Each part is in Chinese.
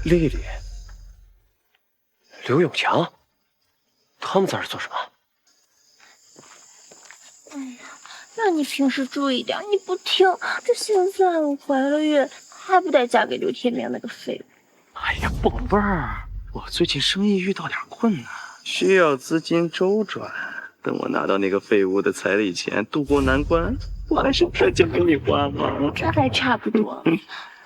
丽丽、刘永强，他们在这做什么？哎呀，让你平时注意点，你不听。这现在我怀了孕，还不得嫁给刘天明那个废物？哎呀，宝贝儿，我最近生意遇到点困难，需要资金周转。等我拿到那个废物的彩礼钱，渡过难关，我还是这就给你花吗？这还差不多。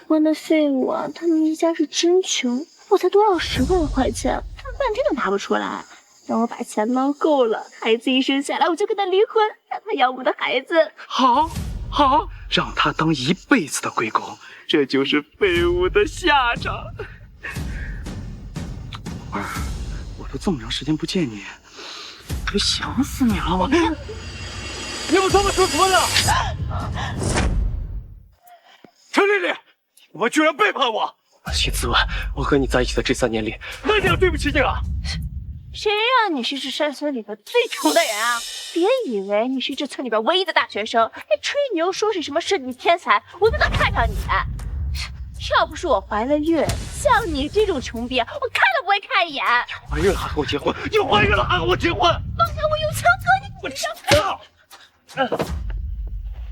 我那废物啊，他们一家是真穷，我才多要10万块钱，他们半天都拿不出来。等我把钱捞够了，孩子一生下来，我就跟他离婚，让他养我的孩子。好，好，让他当一辈子的龟公，这就是废物的下场。宝贝儿，我都这么长时间不见你，都想死你了，我。你们他妈说什么呢？陈丽丽，我居然背叛我！秦思文，我和你在一起的这3年里，没点对不起你了。谁让你是这山村里边最穷的人啊！别以为你是这村里边唯一的大学生，还吹牛说是什么设计天才，我就能看上你。要不是我怀了孕，像你这种穷逼，我看都不会看一眼。怀孕了还和我结婚？你怀孕了还和我结婚？放下我永强哥，你我知道。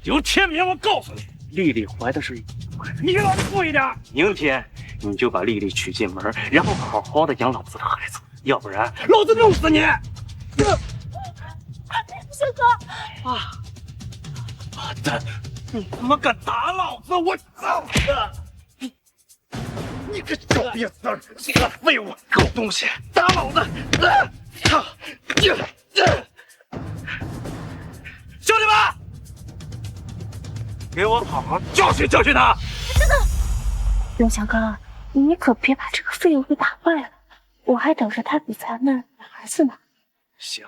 刘天明，我告诉你，丽丽怀的是你给老子注意点！明天你就把丽丽娶进门，然后好好的养老子的孩子，要不然老子弄死你！小哥啊！妈的！你他妈敢打老子，我操你！你个小瘪三儿，你个废物，狗东西，打老子！操！兄弟们，给我好好教训教训他！真的，永强哥，你可别把这个废物给打坏了，我还等着他给咱们养孩子呢。行，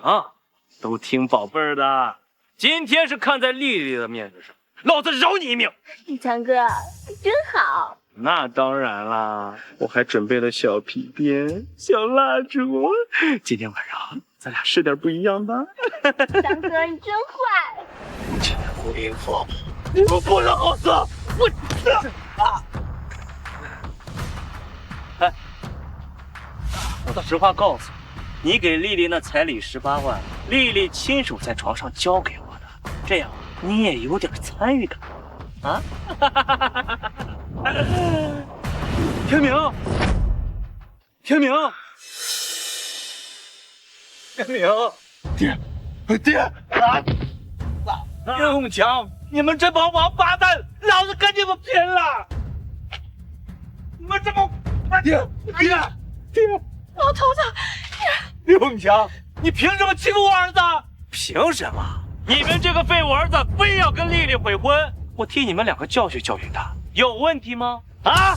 都听宝贝儿的。今天是看在丽丽的面子上，老子饶你一命。永强哥，你真好。那当然啦，我还准备了小皮鞭、小蜡烛，今天晚上咱俩试点不一样的。强哥，你真坏！这胡林佛，我不能好死！我哎，我实话告诉你，你给丽丽那彩礼18万，丽丽亲手在床上交给我的，这样你也有点参与感啊！天明，天明，天明，爹啊！岳永强，你们这帮王八蛋，老子跟你们拼了！你们这帮爹，老头子，岳永强，你凭什么欺负我儿子？凭什么？你们这个废物儿子非要跟丽丽悔婚，我替你们2个教训教训他，有问题吗？啊！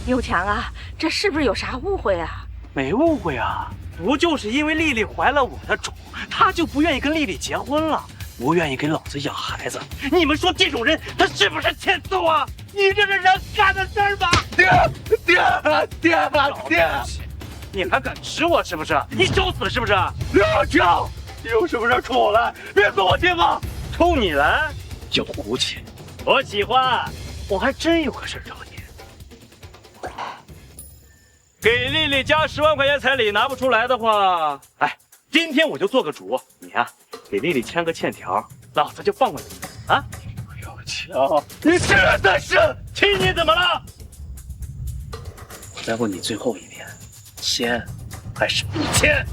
永强啊，这是不是有啥误会啊？没误会啊，不就是因为丽丽怀了我的种，他就不愿意跟丽丽结婚了，不愿意给老子养孩子。你们说这种人，他是不是欠揍啊？你这是人干的事儿吗？爹！你还敢吃我是不是？你找死是不是？刘强，你有什么事冲我来，别冲我爹妈。冲你来？有骨气，我喜欢。我还真有个事找你。给丽丽加10万块钱彩礼拿不出来的话，哎，今天我就做个主，你呀、给丽丽签个欠条，老子就放过你啊！刘强，你真的是亲你怎么了？我再问你最后一遍，签还是不签？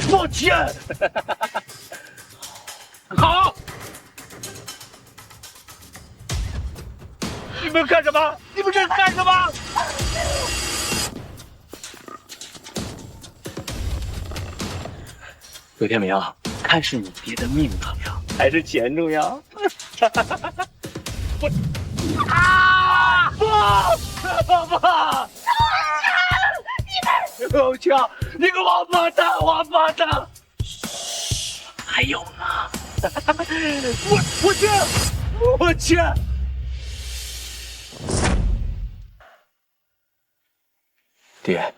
不签！好。你们干什么？你们这是干什么？刘天明，看是你爹的命重要，还是钱重要？我啊！不！刘强，你个王八蛋！王八蛋！嘘，还有呢！我去！爹，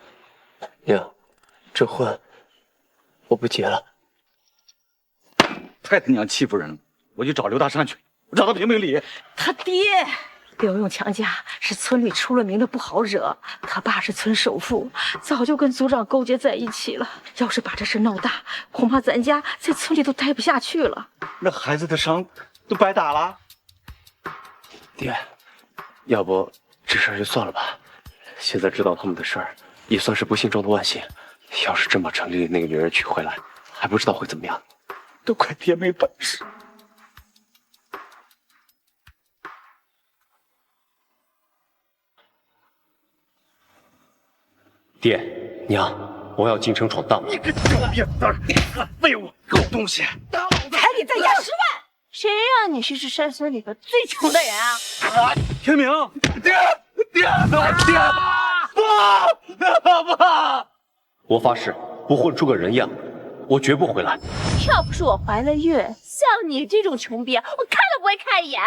娘，这婚我不结了。太他娘欺负人了！我去找刘大山去，我找他评评理。他爹刘永强家是村里出了名的不好惹，他爸是村首富，早就跟族长勾结在一起了。要是把这事闹大，恐怕咱家在村里都待不下去了。那孩子的伤都白打了。爹，要不这事儿就算了吧。现在知道他们的事儿，也算是不幸中的万幸。要是真把城里那个女人娶回来，还不知道会怎么样。都怪爹没本事。爹娘，我要进城闯荡。你个臭瘪三，废物，狗东西！彩礼再押10万。谁让你是这山村里边最穷的人啊？天明，爹，爸！我发誓，不混出个人样，我绝不回来。要不是我怀了孕，像你这种穷逼，我看都不会看一眼。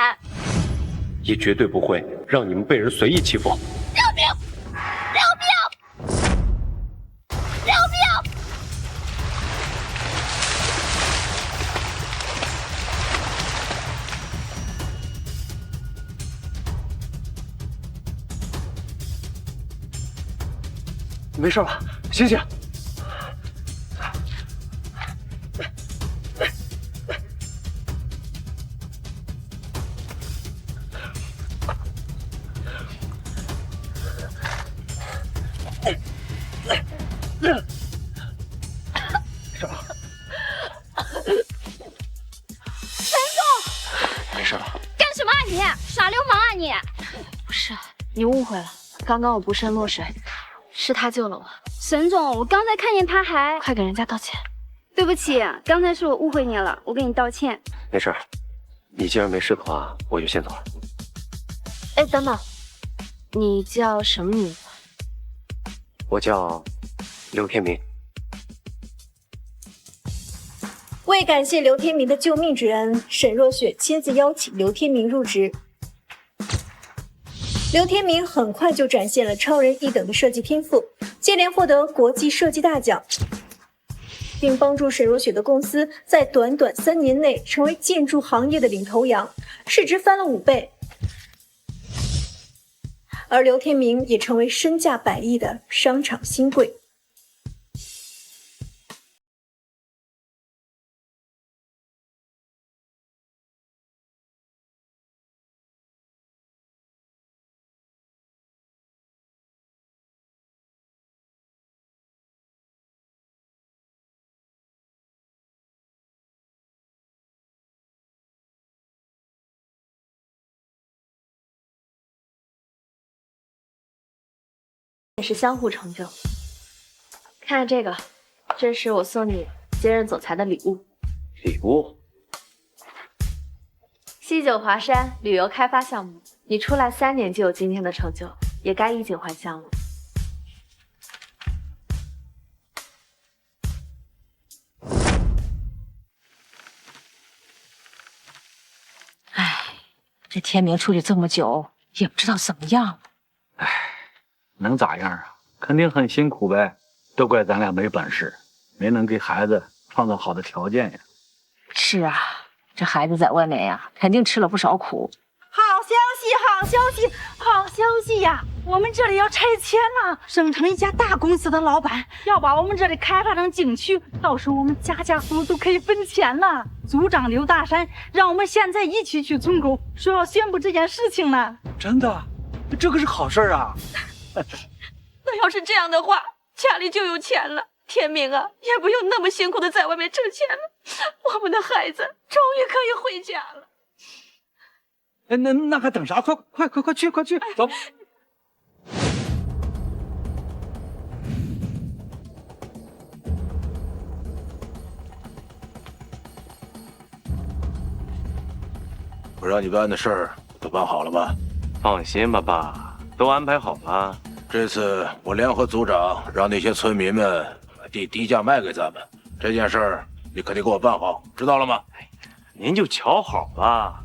也绝对不会让你们被人随意欺负。饶命！饶命！饶命！你没事吧？醒醒！没事吧？干什么啊你？耍流氓啊你！不是，你误会了，刚刚我不慎落水，是他救了我。沈总，我刚才看见他还……快给人家道歉。对不起，刚才是我误会你了，我给你道歉。没事，你既然没事的话，我就先走了。哎，等等，你叫什么名字？我叫刘天明。为感谢刘天明的救命之恩，沈若雪亲自邀请刘天明入职。刘天明很快就展现了超人一等的设计天赋，接连获得国际设计大奖，并帮助沈若雪的公司在短短3年内成为建筑行业的领头羊，市值翻了5倍。而刘天明也成为身价100亿的商场新贵。也是相互成就。看这个，这是我送你接任总裁的礼物。礼物？西九华山旅游开发项目，你出来3年就有今天的成就，也该衣锦还乡了。哎，这天明出去这么久，也不知道怎么样。能咋样啊？肯定很辛苦呗，都怪咱俩没本事，没能给孩子创造好的条件呀。是啊，这孩子在外面呀，肯定吃了不少苦。好消息，好消息，好消息呀！我们这里要拆迁了，省城一家大公司的老板要把我们这里开发成景区，到时候我们家家户户都可以分钱了。组长刘大山让我们现在一起去村口，说要宣布这件事情呢。真的，这可是好事啊！那要是这样的话，家里就有钱了。天明啊，也不用那么辛苦的在外面挣钱了，我们的孩子终于可以回家了。哎，那还等啥？快去，走！我让你办的事儿都办好了吗？放心吧，爸，都安排好了。这次我联合组长让那些村民们把地低价卖给咱们，这件事儿你肯定给我办好，知道了吗？您就瞧好吧。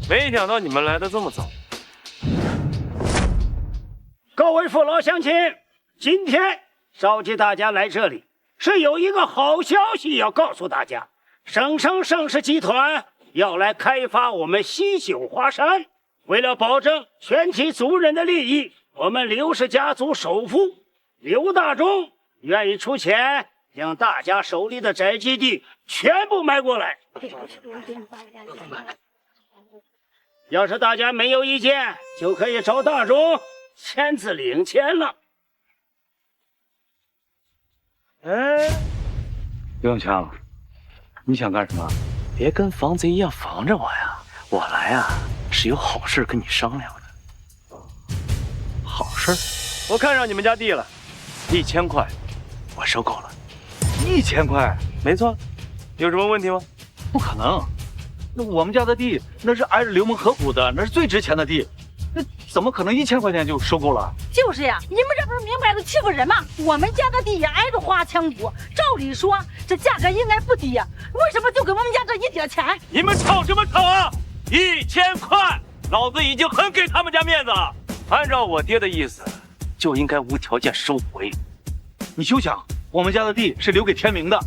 没想到你们来的这么早。各位父老乡亲，今天召集大家来这里，是有一个好消息要告诉大家，省城盛世集团要来开发我们西九华山。为了保证全体族人的利益，我们刘氏家族首富刘大忠愿意出钱将大家手里的宅基地全部买过来。要是大家没有意见，就可以找大忠签字领钱了。哎，刘永强，你想干什么？别跟防贼一样防着我呀！我来啊，是有好事跟你商量的。好事？我看上你们家地了，1000块，我收购了。1000块？没错，有什么问题吗？不可能，那我们家的地那是挨着刘蒙河谷的，那是最值钱的地，那怎么可能1000块钱就收购了？就是呀，你们这不是明摆着欺负人吗？我们家的地也挨着华强谷，照理说这价格应该不低呀，为什么就给我们家这一点钱？你们吵什么吵啊？1000块，老子已经很给他们家面子了。按照我爹的意思，就应该无条件收回。你休想，我们家的地是留给天明的。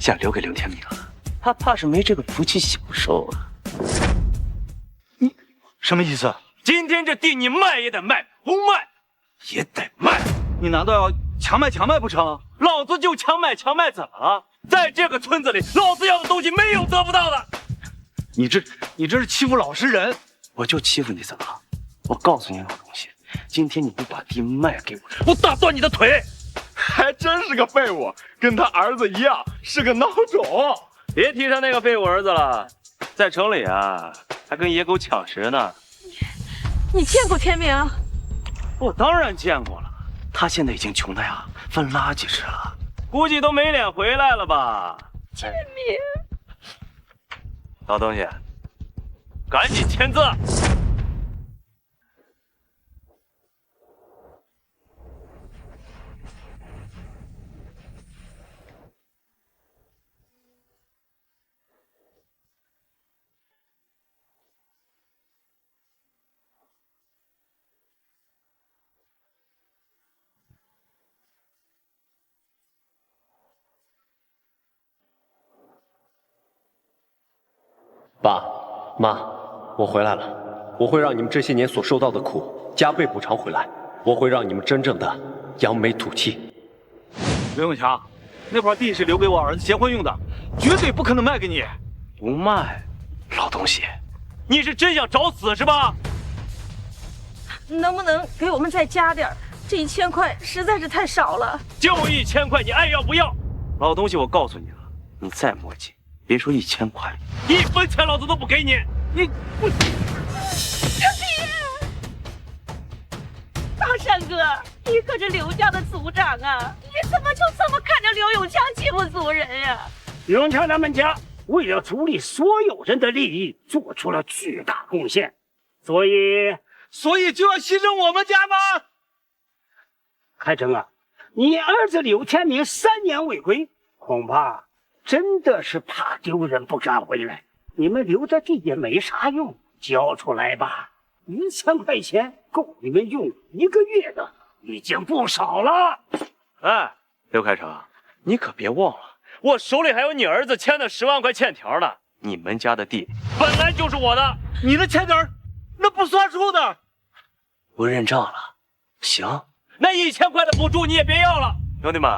想留给刘天明啊，他怕是没这个福气享受啊。你什么意思？今天这地你卖也得卖，不卖也得卖。你难道要强卖不成？老子就强卖怎么了？在这个村子里，老子要的东西没有得不到的。你这是欺负老实人。我就欺负你怎么了？我告诉你老东西，今天你不把地卖给我，我打断你的腿！还真是个废物，跟他儿子一样是个孬种。别提他那个废物儿子了，在城里啊，还跟野狗抢食呢。你见过天明？我当然见过了，他现在已经穷的呀，分垃圾吃了，估计都没脸回来了吧。天明，老东西，赶紧签字！爸妈，我回来了，我会让你们这些年所受到的苦加倍补偿回来，我会让你们真正的扬眉吐气。刘永强，那块地是留给我儿子结婚用的，绝对不可能卖给你。不卖，老东西，你是真想找死是吧？能不能给我们再加点？这1000块实在是太少了。就1000块，你爱要不要？老东西，我告诉你了，你再磨叽，别说1000块，1分钱老子都不给你！你我，大山哥，你可是刘家的族长啊，你怎么就这么看着刘永强欺负族人呀？刘永强他们家为了族里所有人的利益，做出了巨大贡献，所以就要牺牲我们家吗？开成啊，你儿子柳天明3年未归，恐怕真的是怕丢人不敢回来。你们留着地也没啥用，交出来吧，1000块钱够你们用1个月的，已经不少了。哎，刘开成，你可别忘了，我手里还有你儿子签的10万块欠条呢。你们家的地本来就是我的，你的欠条那不算数的。不认账了，行，那1000块的补助你也别要了。兄弟们，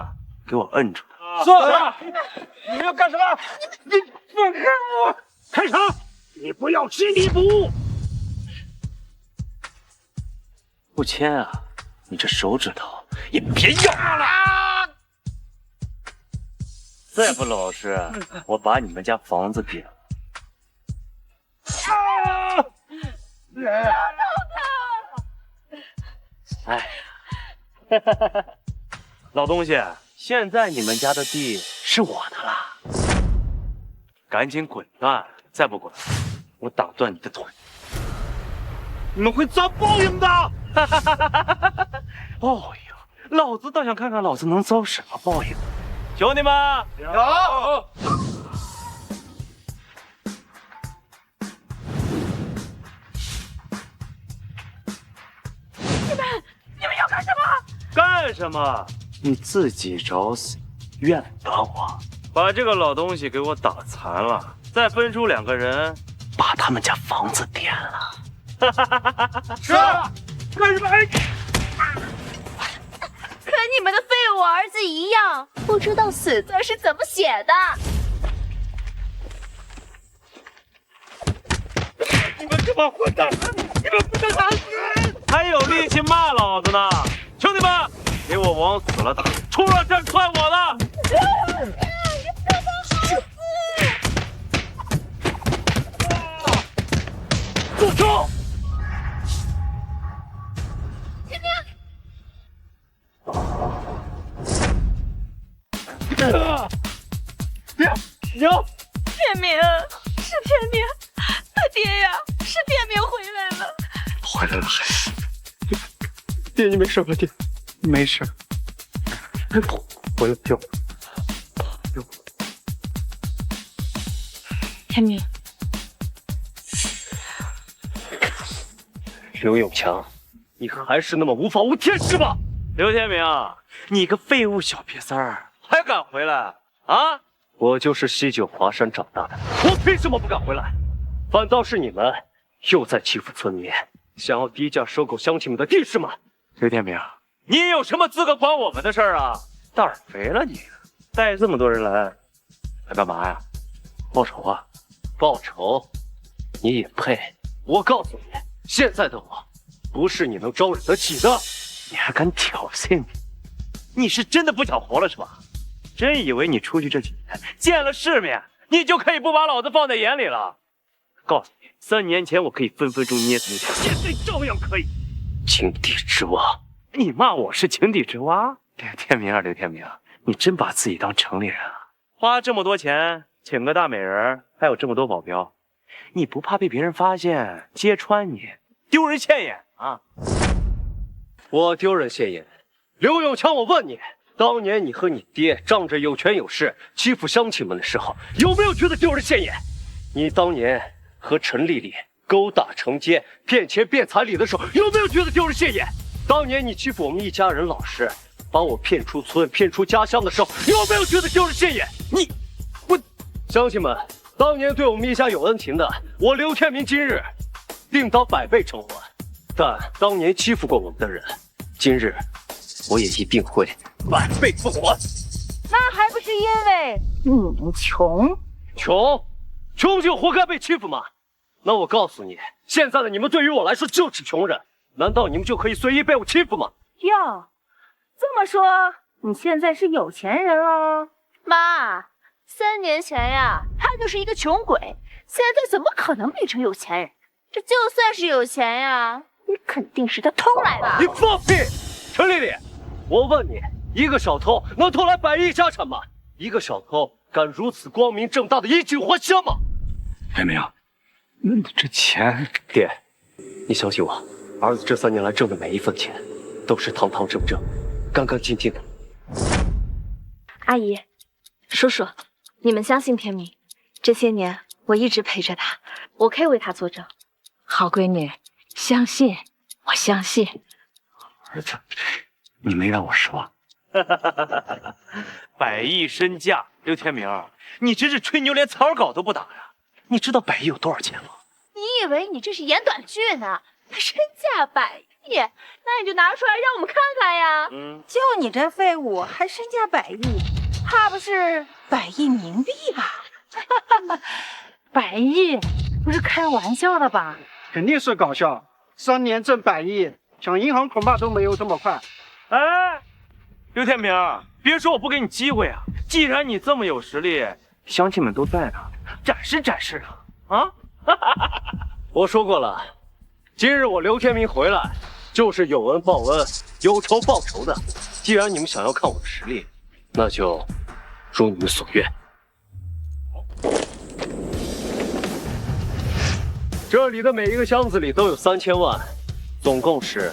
给我摁住他！是，你们要干什么？你放开我！开成，你不要执迷不悟。不签啊，你这手指头也别要了。再不老实，我把你们家房子点了。哎，老东西，现在你们家的地是我的啦，赶紧滚蛋！再不滚，我打断你的腿！你们会遭报应的！报应？老子倒想看看老子能遭什么报应！兄弟们，有。你们要干什么？干什么？你自己找死，怨不得我。把这个老东西给我打残了，再分出2个人，把他们家房子点了。是。干什么？和你们的废物儿子一样，不知道死字是怎么写的。你们这帮混蛋！你们不能打死人！还有力气骂老子呢！兄弟们，给我往死了打！出了这算我的！住手！停！天明，是天明，他爹呀，是天明回来了。回来了还？爹，你没事吧？爹，没事。回来就。天明，刘永强，你还是那么无法无天是吧？刘天明，你个废物小瘪三儿，还敢回来啊？我就是西九华山长大的，我凭什么不敢回来？反倒是你们又在欺负村民，想要低价收购乡亲们的地是吗？刘天明，你有什么资格管我们的事儿啊？胆儿肥了你！带这么多人来干嘛呀？报仇啊！报仇？你也配？我告诉你，现在的我不是你能招惹得起的。你还敢挑衅？你是真的不想活了是吧？真以为你出去这几年见了世面，你就可以不把老子放在眼里了？告诉你，3年前我可以分分钟捏死你，现在照样可以。井底之蛙，你骂我是井底之蛙？刘天明啊，刘天明，你真把自己当城里人啊？花这么多钱请个大美人，还有这么多保镖，你不怕被别人发现揭穿你，丢人现眼啊？我丢人现眼？刘永强，我问你，当年你和你爹仗着有权有势欺负乡亲们的时候，有没有觉得丢人现眼？你当年和陈丽丽勾搭成奸、骗钱骗彩礼的时候，有没有觉得丢人现眼？当年你欺负我们一家人老实，把我骗出村、骗出家乡的时候，有没有觉得丢人现眼？乡亲们，当年对我们一家有恩情的，我刘天明今日定当100倍偿还。但当年欺负过我们的人，今日我也一定会100倍奉还。那还不是因为你们穷？穷就活该被欺负吗？那我告诉你，现在的你们对于我来说就是穷人，难道你们就可以随意被我欺负吗？哟，这么说你现在是有钱人了？妈，3年前呀，他就是一个穷鬼，现在怎么可能变成有钱人？这就算是有钱呀，你肯定是他偷来的。你放屁！陈丽丽，我问你，一个小偷能偷来100亿家产吗？一个小偷敢如此光明正大的衣锦还乡吗？天明，这钱，爹，你相信我，儿子这3年来挣的每一分钱都是堂堂正正、干干净净的。阿姨，叔叔，你们相信天明，这些年我一直陪着他，我可以为他作证。好闺女，相信，我相信。儿子，你没让我失望。100亿身价，刘天明，你真是吹牛连草稿都不打呀！你知道100亿有多少钱吗？你以为你这是演短剧呢？身价100亿，那你就拿出来让我们看看呀！就你这废物，还身价100亿，怕不是100亿冥币吧？100亿，不是开玩笑的吧？肯定是搞笑。3年挣100亿，抢银行恐怕都没有这么快。哎，刘天明，别说我不给你机会啊！既然你这么有实力，乡亲们都在呢，展示展示啊！我说过了，今日我刘天明回来，就是有恩报恩、有仇报仇的。既然你们想要看我的实力，那就如你们所愿。这里的每一个箱子里都有3000万，总共是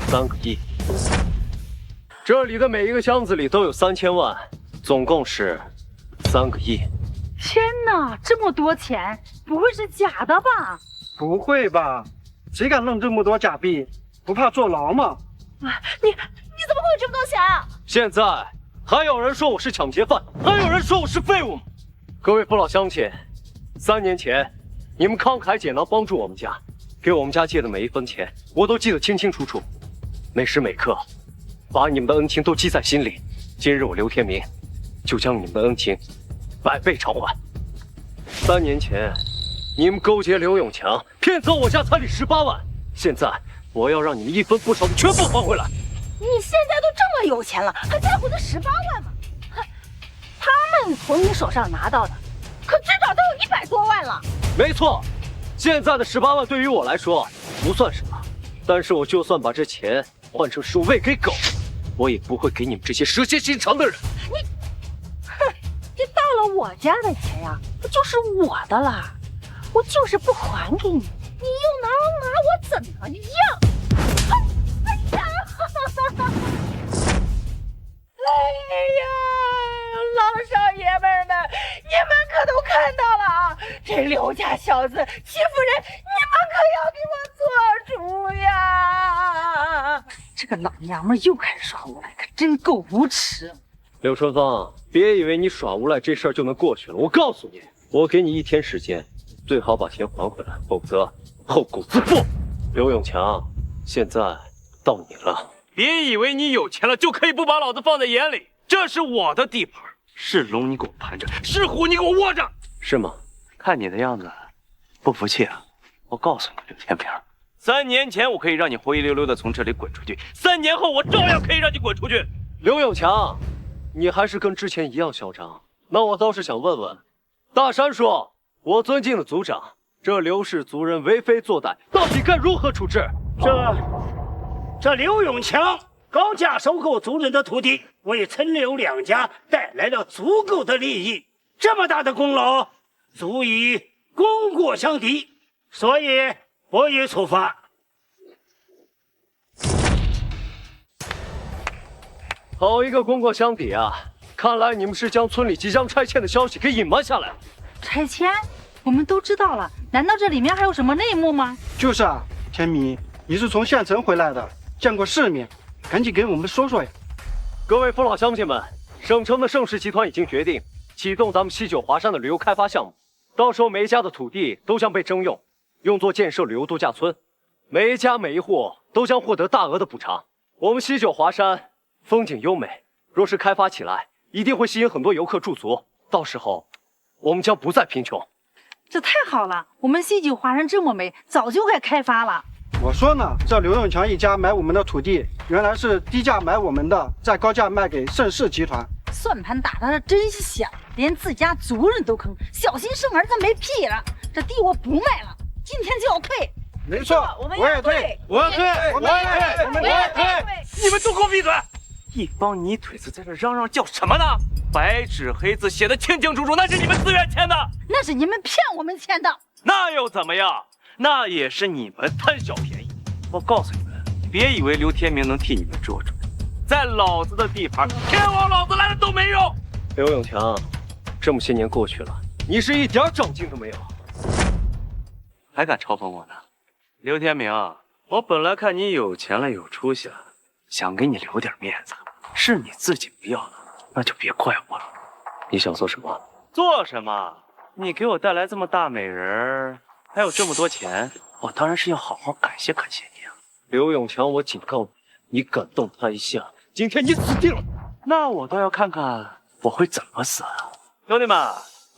3个亿。这里的每一个箱子里都有3000万，总共是3个亿。天哪，这么多钱，不会是假的吧？不会吧？谁敢弄这么多假币？不怕坐牢吗？你怎么会有这么多钱啊？现在还有人说我是抢劫犯，还有人说我是废物吗？各位父老乡亲，3年前你们慷慨解囊帮助我们家，给我们家借的每一分钱，我都记得清清楚楚，每时每刻，把你们的恩情都记在心里。今日我刘天明就将你们的恩情100倍偿还。3年前，你们勾结刘永强，骗走我家彩礼18万，现在我要让你们一分不少的全部还回来。你现在都这么有钱了，还在乎那18万吗？他们从你手上拿到的，可至少都有100多万了。没错，现在的18万对于我来说不算什么，但是我就算把这钱换成食物喂给狗，我也不会给你们这些蛇蝎心肠的人。这到了我家的钱呀，不就是我的了？我就是不还给你，你又能拿我怎么样？哎呀，老少爷们们，你们可都看到了啊！这刘家小子欺负人，你们可要给我做主呀！这个老娘们又开始耍无赖，可真够无耻。刘春芳，别以为你耍无赖这事儿就能过去了。我告诉你，我给你1天时间，最好把钱还回来，否则后果自负。刘永强，现在到你了。别以为你有钱了就可以不把老子放在眼里，这是我的地盘，是龙你给我盘着，是虎你给我窝着，是吗？看你的样子，不服气啊！我告诉你，刘天平，3年前我可以让你灰溜溜的从这里滚出去，3年后我照样可以让你滚出去。刘永强，你还是跟之前一样嚣张。那我倒是想问问，大山说，我尊敬的族长，这刘氏族人为非作歹，到底该如何处置？这刘永强高价收购族人的土地，为陈刘两家带来了足够的利益，这么大的功劳，足以功过相抵，所以我予处罚。好一个功过相抵啊！看来你们是将村里即将拆迁的消息给隐瞒下来了。拆迁？我们都知道了，难道这里面还有什么内幕吗？就是啊，天明，你是从县城回来的，见过世面，赶紧给我们说说呀！各位父老乡亲们，省城的盛世集团已经决定启动咱们西九华山的旅游开发项目，到时候每一家的土地都将被征用，用作建设旅游度假村，每一家每一户都将获得大额的补偿。我们西九华山风景优美，若是开发起来，一定会吸引很多游客驻足，到时候我们将不再贫穷。这太好了，我们西九华山这么美，早就该开发了。我说呢，这刘永强一家买我们的土地，原来是低价买我们的，再高价卖给盛世集团。算盘打得真响，连自家族人都坑，小心生儿子没屁了。这地我不卖了，今天就要退。没错，我也退，我要退，我也退，你们都给我闭嘴！一帮泥腿子在这嚷嚷叫什么呢？白纸黑字写的清清楚楚，那是你们自愿签的，那是你们骗我们签的。那又怎么样？那也是你们贪小便宜。我告诉你们，别以为刘天明能替你们做主，在老子的地盘，天往老子来的都没用。刘永强，这么些年过去了，你是一点长进都没有，还敢嘲讽我呢？刘天明，我本来看你有钱了有出息了，想给你留点面子，是你自己不要的，那就别怪我了。你想做什么？做什么？你给我带来这么大美人，还有这么多钱，我当然是要好好感谢感谢你啊！刘永强，我警告你，你敢动他一下，今天你死定了！那我倒要看看我会怎么死啊！兄弟们，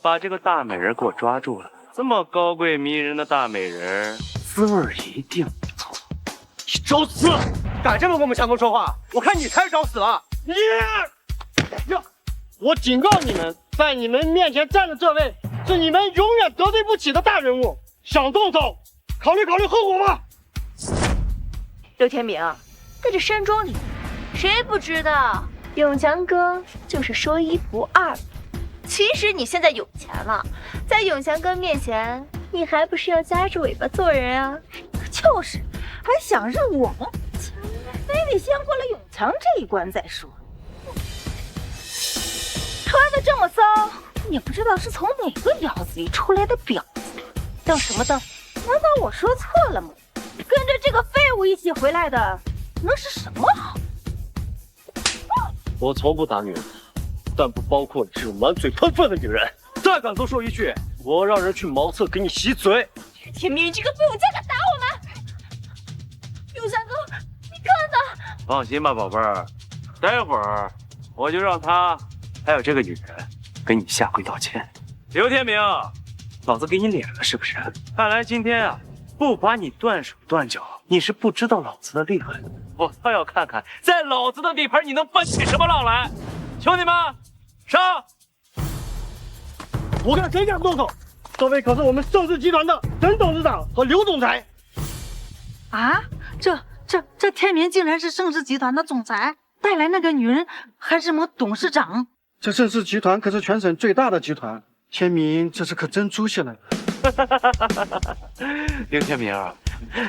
把这个大美人给我抓住了！这么高贵迷人的大美人，滋味一定不错。你找死！敢这么跟我们相公说话，我看你才找死了！你呀！我警告你们，在你们面前站的这位，是你们永远得罪不起的大人物。想动手，考虑考虑后果吧。刘天明，在这山庄里，谁不知道永强哥就是说一不二？其实你现在有钱了，在永强哥面前，你还不是要夹着尾巴做人啊？就是，还想让我们非得先过了永强这一关再说。穿的这么骚，也不知道是从哪个窑子里出来的婊子。等什么等？难道我说错了吗？跟着这个废物一起回来的，能是什么好？我从不打女人，但不包括你这种满嘴喷粪的女人。再敢多说一句，我让人去茅厕给你洗嘴。天明，你这个废物，再敢打我们！永强哥，你看看。放心吧，宝贝儿，待会儿我就让他还有这个女人给你下跪道歉。刘天明，老子给你脸了是不是？看来今天啊，不把你断手断脚，你是不知道老子的厉害。我倒要看看，在老子的地盘你能翻起什么浪来！兄弟们，上！我看谁敢动手？这位可是我们盛世集团的陈董事长和刘总裁。啊，这天明竟然是盛世集团的总裁，带来那个女人还是我们董事长。这盛世集团可是全省最大的集团，天明这次可真出息了。刘天明，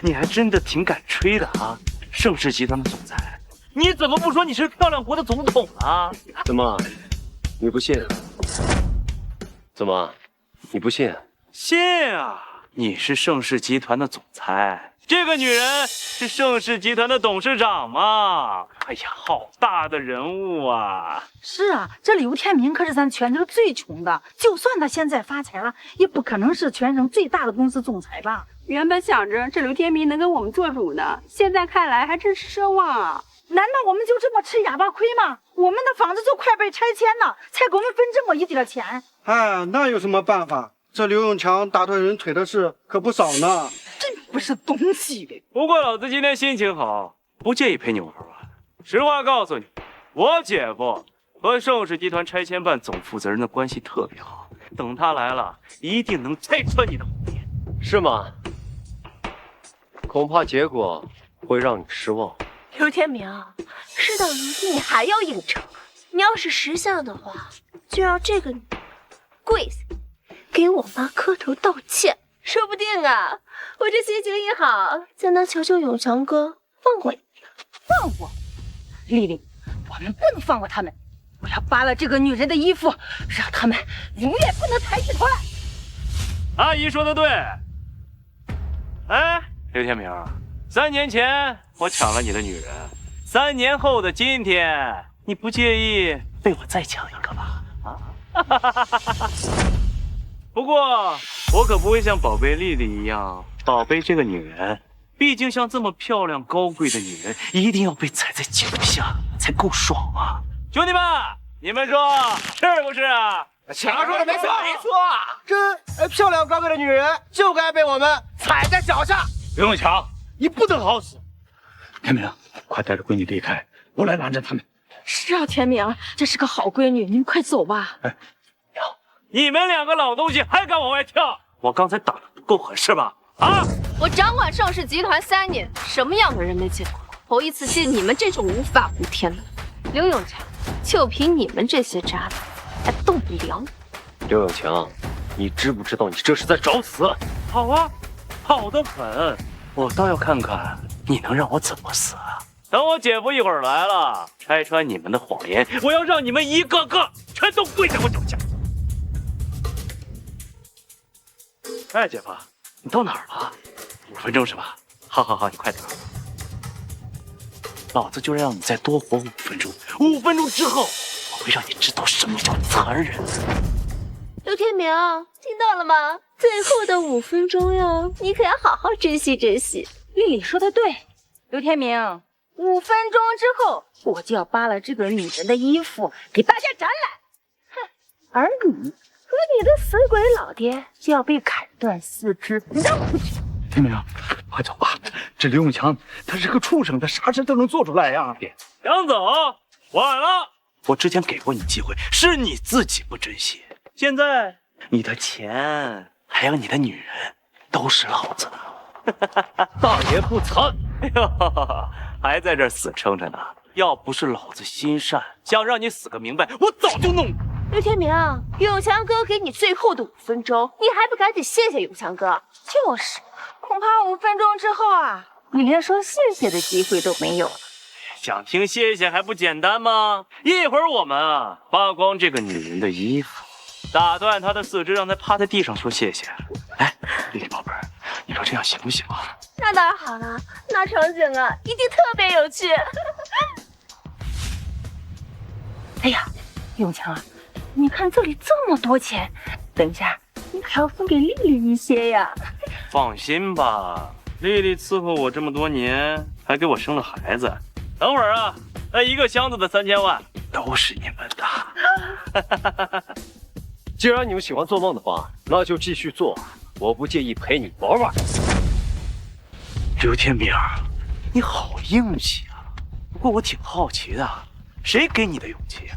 你还真的挺敢吹的啊！盛世集团的总裁，你怎么不说你是漂亮国的总统啊？怎么，你不信？怎么，你不信？信啊！你是盛世集团的总裁，这个女人是盛世集团的董事长嘛？哎呀，好大的人物啊！是啊，这刘天明可是咱全州最穷的，就算他现在发财了，也不可能是全省最大的公司总裁吧？原本想着这刘天明能跟我们做主呢，现在看来还真是奢望啊！难道我们就这么吃哑巴亏吗？我们的房子就快被拆迁了，才给我们分这么一点钱。哎，那有什么办法？这刘永强打断人腿的事可不少呢。真不是东西的。不过老子今天心情好，不介意陪你玩玩。实话告诉你，我姐夫和盛世集团拆迁办总负责人的关系特别好，等他来了，一定能拆穿你的谎言。是吗？恐怕结果会让你失望。刘天明，事到如今你还要硬撑，你要是识相的话，就让这个女人跪下，给我妈磕头道歉。说不定啊，我这心情一好，就能求求永强哥放过你。放过？丽丽，我们不能放过他们，我要扒了这个女人的衣服，让他们永远不能抬起头来。阿姨说的对。哎，刘天明，3年前我抢了你的女人，3年后的今天，你不介意被我再抢一个吧？啊！不过我可不会像宝贝丽丽一样宝贝这个女人，毕竟像这么漂亮高贵的女人，一定要被踩在脚下才够爽啊！兄弟们，你们说是不是啊？强说的没错，没错，这漂亮高贵的女人就该被我们踩在脚下。刘永强，你不得好死！天明，快带着闺女离开，我来拦着他们。是啊，天明，这是个好闺女，你们快走吧。哎，你们2个老东西还敢往外跳！我刚才打的不够狠是吧？啊！我掌管盛世集团3年，什么样的人没见过？头一次见你们这种无法无天的。刘永强，就凭你们这些渣男，还动不了你。刘永强，你知不知道你这是在找死？好啊，好得很，我倒要看看你能让我怎么死啊！等我姐夫一会儿来了，拆穿你们的谎言，我要让你们一个个全都跪在我脚下。哎，姐夫，你到哪儿了？5分钟是吧？好，你快点。老子就让你再多活5分钟，5分钟之后，我会让你知道什么叫残忍。刘天明，听到了吗？最后的5分钟哟，你可要好好珍惜珍惜。丽丽说的对，刘天明，5分钟之后我就要扒了这个女人的衣服给大家展览。哼，而你和你的死鬼老爹就要被砍断4肢，扔出去。天明，快走吧！这刘永强他是个畜生，他啥事都能做出来呀！杨总，晚了。我之前给过你机会，是你自己不珍惜。现在你的钱还有你的女人都是老子的，大言不惭！哎呦，还在这死撑着呢。要不是老子心善，想让你死个明白，我早就弄你。刘天明，永强哥给你最后的5分钟，你还不赶紧谢谢永强哥？就是，恐怕5分钟之后啊，你连说谢谢的机会都没有了。想听谢谢还不简单吗？一会儿我们啊扒光这个女人的衣服，打断她的4肢，让她趴在地上说谢谢。哎，丽丽宝贝儿，你说这样行不行啊？那当然好了，那场景啊一定特别有趣。哎呀，永强啊，你看这里这么多钱，等一下你可要分给丽丽一些呀。放心吧，丽丽伺候我这么多年，还给我生了孩子。等会儿啊，那一个箱子的3000万都是你们的。既然你们喜欢做梦的话，那就继续做，我不介意陪你玩玩。刘天明，你好硬气啊！不过我挺好奇的，谁给你的勇气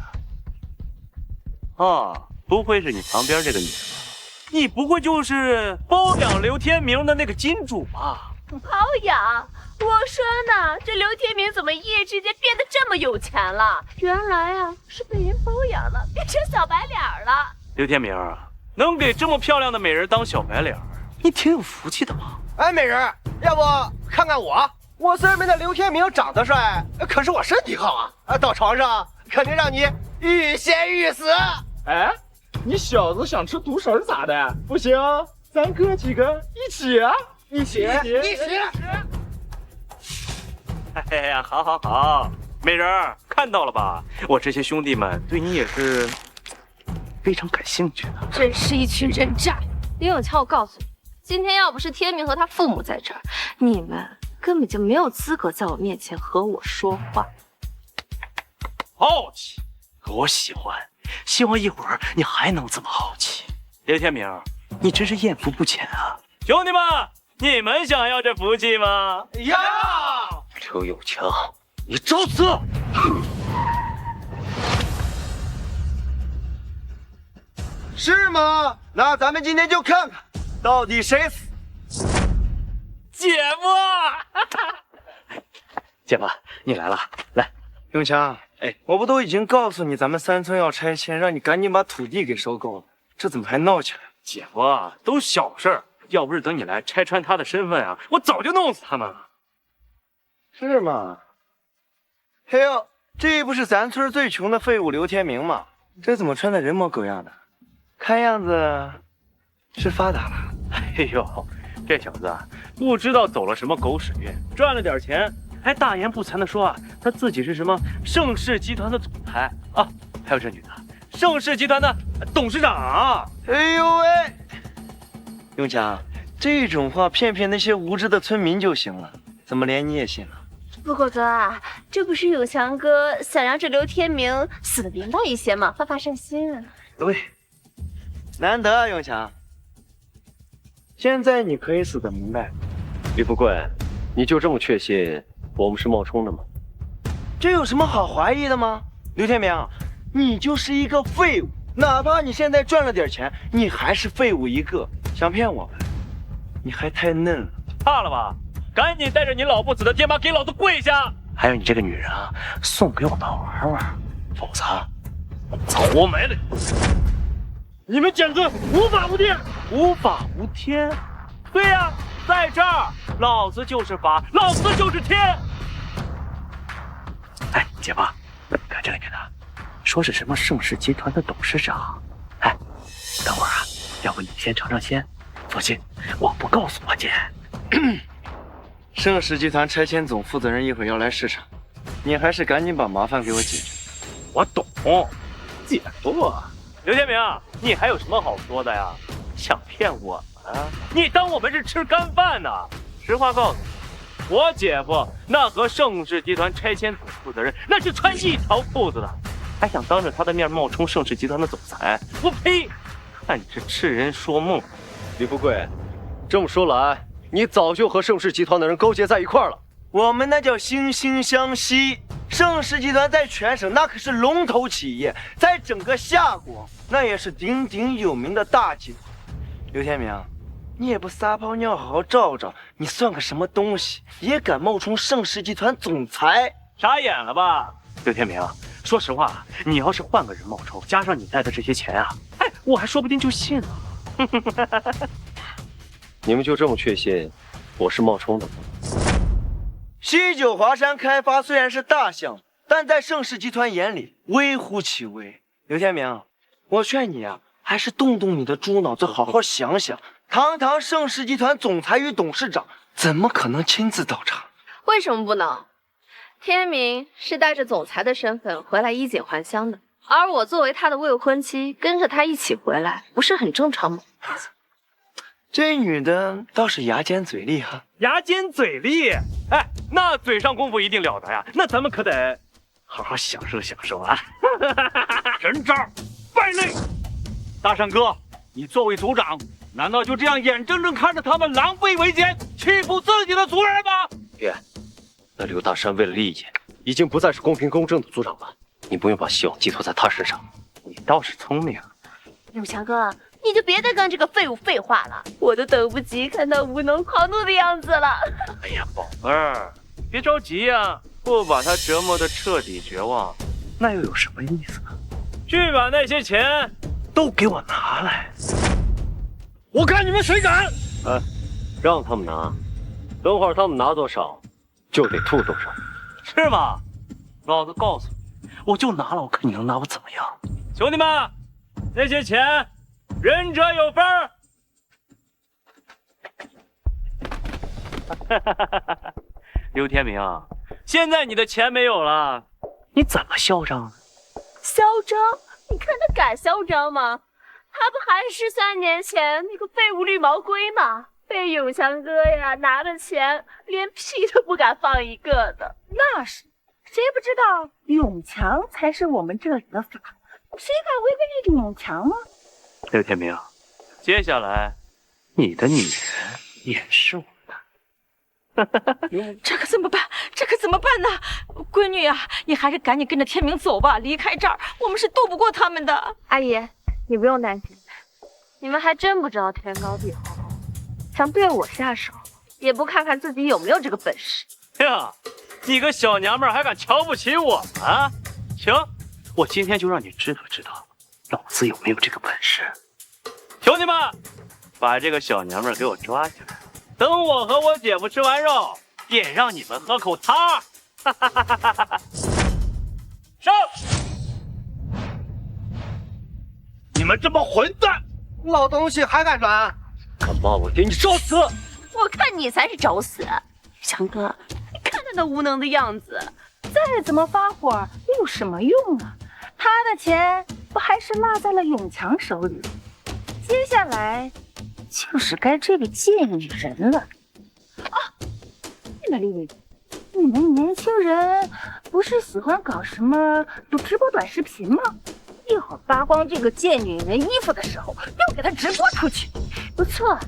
啊？啊，不会是你旁边这个女的吧？你不会就是包养刘天明的那个金主吧？包养？我说呢，这刘天明怎么一夜之间变得这么有钱了？原来啊，是被人包养了，变成小白脸了。刘天明啊，能给这么漂亮的美人当小白脸，你挺有福气的嘛。哎，美人，要不看看我？我虽然没那刘天明长得帅，可是我身体好啊！到床上肯定让你欲仙欲死。哎，你小子想吃独食咋的？不行，咱哥几个一起啊！一起！哎呀，好好好，美人看到了吧？我这些兄弟们对你也是非常感兴趣的。真是一群人渣！林永强，我告诉你，今天要不是天明和他父母在这儿，你们根本就没有资格在我面前和我说话。好奇，我喜欢，希望一会儿你还能这么好奇。刘天明，你真是艳福不浅啊！兄弟们，你们想要这福气吗？要！刘永强，你找死！是吗？那咱们今天就看看，到底谁死。姐夫，姐夫，你来了，来，永强，哎，我不都已经告诉你，咱们3村要拆迁，让你赶紧把土地给收购了，这怎么还闹起来？姐夫，都小事儿，要不是等你来拆穿他的身份啊，我早就弄死他们了。是吗？嘿呦，这不是咱村最穷的废物刘天明吗？这怎么穿的人模狗样的？看样子是发达了。哎呦，这小子啊，不知道走了什么狗屎运，赚了点钱，还大言不惭的说啊，他自己是什么盛世集团的总裁啊，还有这女的，盛世集团的董事长。哎呦喂，永强，这种话骗骗那些无知的村民就行了，怎么连你也信了？不过哥啊，这不是永强哥想让这刘天明死得明白一些吗？发发善心啊。对，难得啊，永强，现在你可以死得明白。李富贵，你就这么确信我们是冒充的吗？这有什么好怀疑的吗？刘天明，你就是一个废物，哪怕你现在赚了点钱，你还是废物一个。想骗我们，你还太嫩了。怕了吧？赶紧带着你老不死的爹妈给老子跪下！还有你这个女人啊，送给我们玩玩，否则早没了。你们简直无法无天！无法无天？对呀，在这儿，老子就是法，老子就是天。哎，姐夫，看这个女的，说是什么盛世集团的董事长。哎，等会儿啊，要不你先尝尝鲜？放心，我不告诉我姐。盛世集团拆迁总负责人一会儿要来视察，你还是赶紧把麻烦给我解决。我懂，姐夫。刘天明，你还有什么好说的呀？想骗我们？你当我们是吃干饭呢？实话告诉你，我姐夫那和盛世集团拆迁总负责人那是穿一条裤子的，还想当着他的面冒充盛世集团的总裁？我呸！看你这痴人说梦。李富贵，这么说来，你早就和盛世集团的人勾结在一块儿了。我们那叫惺惺相惜。盛世集团在全省那可是龙头企业，在整个夏国那也是鼎鼎有名的大集团。刘天明，你也不撒泡尿好好照照，你算个什么东西，也敢冒充盛世集团总裁？傻眼了吧？刘天明，说实话，你要是换个人冒充，加上你带的这些钱啊，哎，我还说不定就信了。你们就这么确信我是冒充的吗？西九华山开发虽然是大项目，但在盛世集团眼里微乎其微。刘天明，我劝你啊，还是动动你的猪脑子，好好想想。堂堂盛世集团总裁与董事长，怎么可能亲自到场？为什么不能？天明是带着总裁的身份回来衣锦还乡的，而我作为他的未婚妻，跟着他一起回来，不是很正常吗？这女的倒是牙尖嘴利哈。牙尖嘴利，哎，那嘴上功夫一定了得呀。那咱们可得好好享受享受啊！人渣，败类！大山哥，你作为族长，难道就这样眼睁睁看着他们狼狈为奸，欺负自己的族人吗？爹，那刘大山为了利益，已经不再是公平公正的族长了。你不用把希望寄托在他身上。你倒是聪明。永强哥，你就别再跟这个废物废话了，我都等不及看到无能狂怒的样子了。哎呀，宝贝儿，别着急呀，不把他折磨得彻底绝望，那又有什么意思呢？去把那些钱都给我拿来！我看你们谁敢！哎，让他们拿，等会儿他们拿多少，就得吐多少，是吗？老子告诉你，我就拿了，我看你能拿我怎么样？兄弟们，那些钱，仁者有份儿。刘天明，现在你的钱没有了，你怎么嚣张呢？嚣张？你看他敢嚣张吗？他不还是3年前那个废物绿毛龟吗？被永强哥呀拿了钱，连屁都不敢放一个的。那是，谁不知道永强才是我们这里的法？谁敢违背这个永强呢？刘天明，接下来你的女人也是我的。这可怎么办？这可怎么办呢？闺女啊，你还是赶紧跟着天明走吧，离开这儿，我们是斗不过他们的。阿姨，你不用担心，你们还真不知道天高地厚，想对我下手，也不看看自己有没有这个本事。呀，你个小娘们还敢瞧不起我啊？行，我今天就让你知道知道，老子有没有这个本事。兄弟们，把这个小娘们给我抓起来。等我和我姐夫吃完肉，也让你们喝口汤。上！你们这帮混蛋，老东西还敢软？敢骂我爹，你找死！我看你才是找死。强哥，你看他那无能的样子，再怎么发火有什么用啊？他的钱不还是落在了永强手里？接下来就是该这个贱女人了。啊，对了，丽丽，你们年轻人不是喜欢搞什么直播短视频吗？一会儿扒光这个贱女人衣服的时候，又给她直播出去。不错，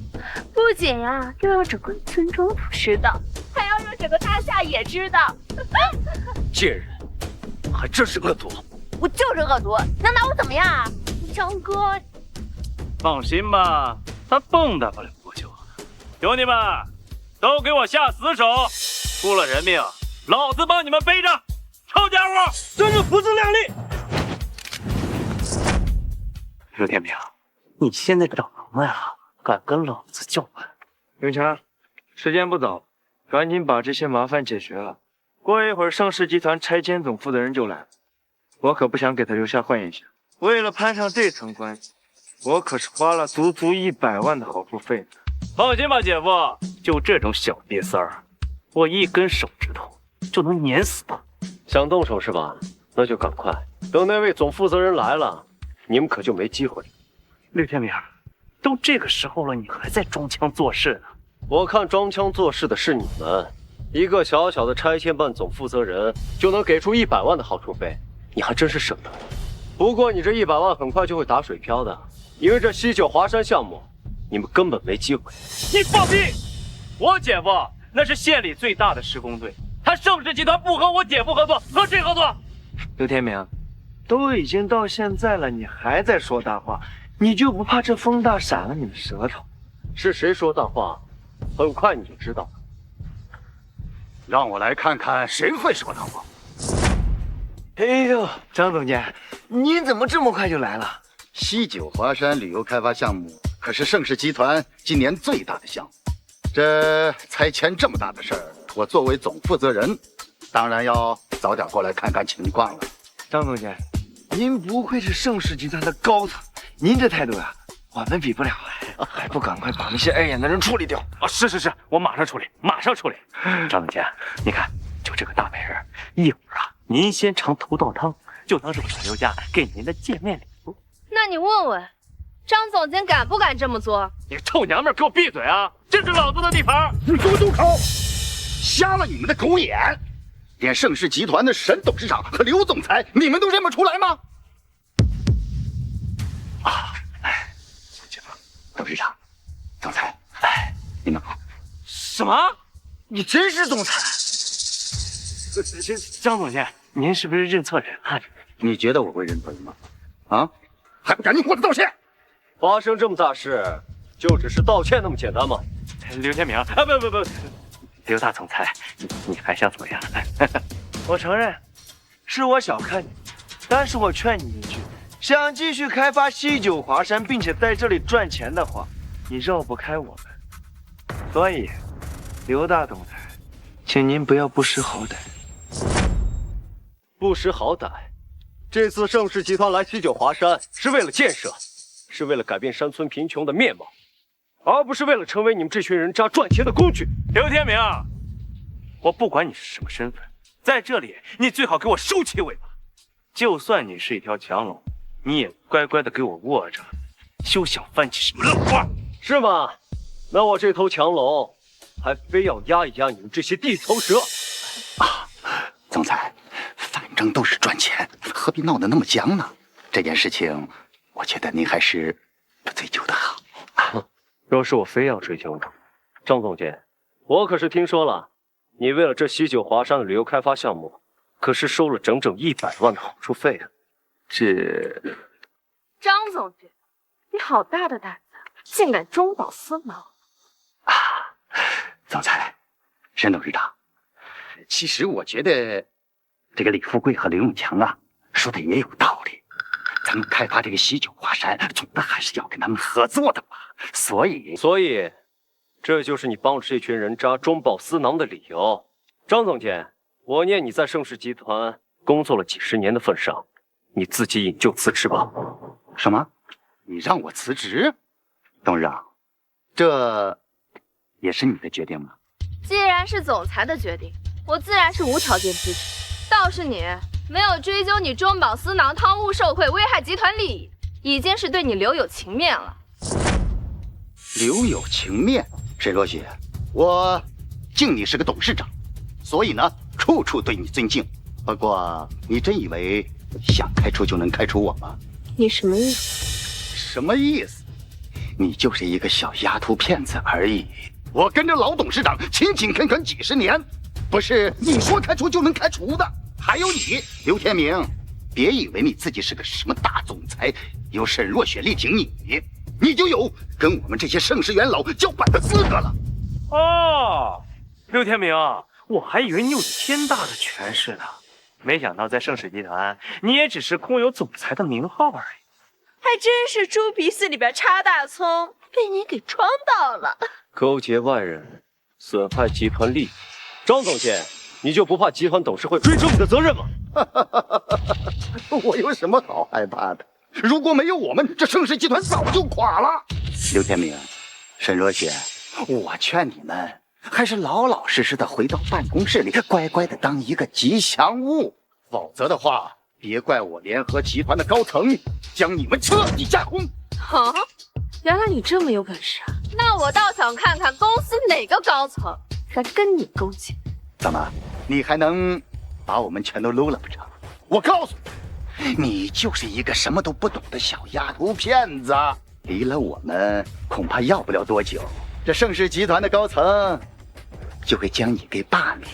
不仅呀要让整个村中都知道，还要让整个大夏也知道。贱人，还真是恶毒！我就是恶毒，能拿我怎么样啊？张哥，放心吧，他蹦跶不了多久。兄弟们，都给我下死手！出了人命，老子帮你们背着！臭家伙，真是不自量力！刘天明，你现在长了呀，敢跟老子叫板？永强，时间不早，赶紧把这些麻烦解决了。过一会儿，盛世集团拆迁总负责人就来了，我可不想给他留下坏印象。为了攀上这层关系，我可是花了足足100万的好处费呢。放心吧，姐夫，就这种小瘪三儿，我一根手指头就能碾死他。想动手是吧？那就赶快，等那位总负责人来了，你们可就没机会了。吕天明，都这个时候了，你还在装腔作势呢？我看装腔作势的是你们。一个小小的拆迁办总负责人就能给出100万的好处费，你还真是省得。不过你这100万很快就会打水漂的，因为这西九华山项目，你们根本没机会。你放屁！我姐夫那是县里最大的施工队，他盛世集团不和我姐夫合作，和谁合作？刘天明，都已经到现在了，你还在说大话，你就不怕这风大闪了你的舌头？是谁说大话，很快你就知道了。让我来看看谁会说大话。哎呦，张总监，您怎么这么快就来了？西九华山旅游开发项目可是盛世集团今年最大的项目，这拆迁这么大的事儿，我作为总负责人，当然要早点过来看看情况了。张总监，您不愧是盛世集团的高层，您这态度啊，我们比不了，还不赶快把那些碍眼的人处理掉？啊，是，我马上处理，马上处理。张总监，你看，就这个大美人，一会儿啊，您先尝头道汤，就当是我陈刘家给您的见面礼物。那你问问张总监敢不敢这么做？你个臭娘们儿，给我闭嘴啊！这是老子的地盘！你给我住口！瞎了你们的狗眼！连盛世集团的沈董事长和刘总裁，你们都认不出来吗？董事长、总裁，你们好。什么？你真是总裁？张总监，您是不是认错人了？你觉得我会认错人吗？啊，还不赶紧给我道歉！发生这么大事，就只是道歉那么简单吗？刘天明啊，不，刘大总裁，你还想怎么样？我承认，是我小看你，但是我劝你一句，想继续开发西九华山，并且在这里赚钱的话，你绕不开我们。所以，刘大总裁，请您不要不识好歹。不识好歹，这次盛世集团来西九华山是为了建设，是为了改变山村贫穷的面貌，而不是为了成为你们这群人渣赚钱的工具。刘天明，我不管你是什么身份，在这里你最好给我收起尾巴。就算你是一条强龙，你也乖乖的给我卧着，休想翻起什么乱话，是吗？那我这头强龙还非要压一压你们这些地头蛇啊！总裁，反正都是赚钱，何必闹得那么僵呢？这件事情，我觉得您还是不追究的好。若是我非要追究呢，张总监，我可是听说了，你为了这西九华山的旅游开发项目，可是收了整整100万的好处费啊！这……张总监，你好大的胆子，竟敢中饱私囊！总裁，沈董事长，其实我觉得这个李富贵和刘永强啊说的也有道理。咱们开发这个西九华山，总的还是要跟他们合作的吧。所以，这就是你帮着这群人渣中饱私囊的理由。张总监，我念你在盛世集团工作了几十年的份上，你自己引咎辞职吧。什么？你让我辞职？董事长，这也是你的决定吗？既然是总裁的决定，我自然是无条件支持。倒是你没有追究你中饱私囊、贪污受贿、危害集团利益，已经是对你留有情面了。留有情面，沈若雪，我敬你是个董事长，所以呢，处处对你尊敬。不过，你真以为想开除就能开除我吗？你什么意思？什么意思？你就是一个小丫头片子而已。我跟着老董事长勤勤恳恳几十年，不是你说开除就能开除的。还有你，刘天明，别以为你自己是个什么大总裁，有沈若雪力挺你就有跟我们这些盛世元老叫板的资格了。哦，刘天明，我还以为你有天大的权势呢，没想到在盛世集团，你也只是空有总裁的名号而已。还真是猪鼻子里边插大葱，被你给装到了。勾结外人，损害集团利益，张总监，你就不怕集团董事会追究你的责任吗？我有什么好害怕的？如果没有我们，这盛世集团早就垮了。刘天明、沈若雪，我劝你们还是老老实实的回到办公室里，乖乖的当一个吉祥物，否则的话，别怪我联合集团的高层将你们彻底架空。好，原来你这么有本事啊！那我倒想看看公司哪个高层敢跟你勾结。怎么，你还能把我们全都搂了不成？我告诉你，你就是一个什么都不懂的小丫头片子，离了我们恐怕要不了多久，这盛世集团的高层就会将你给罢免，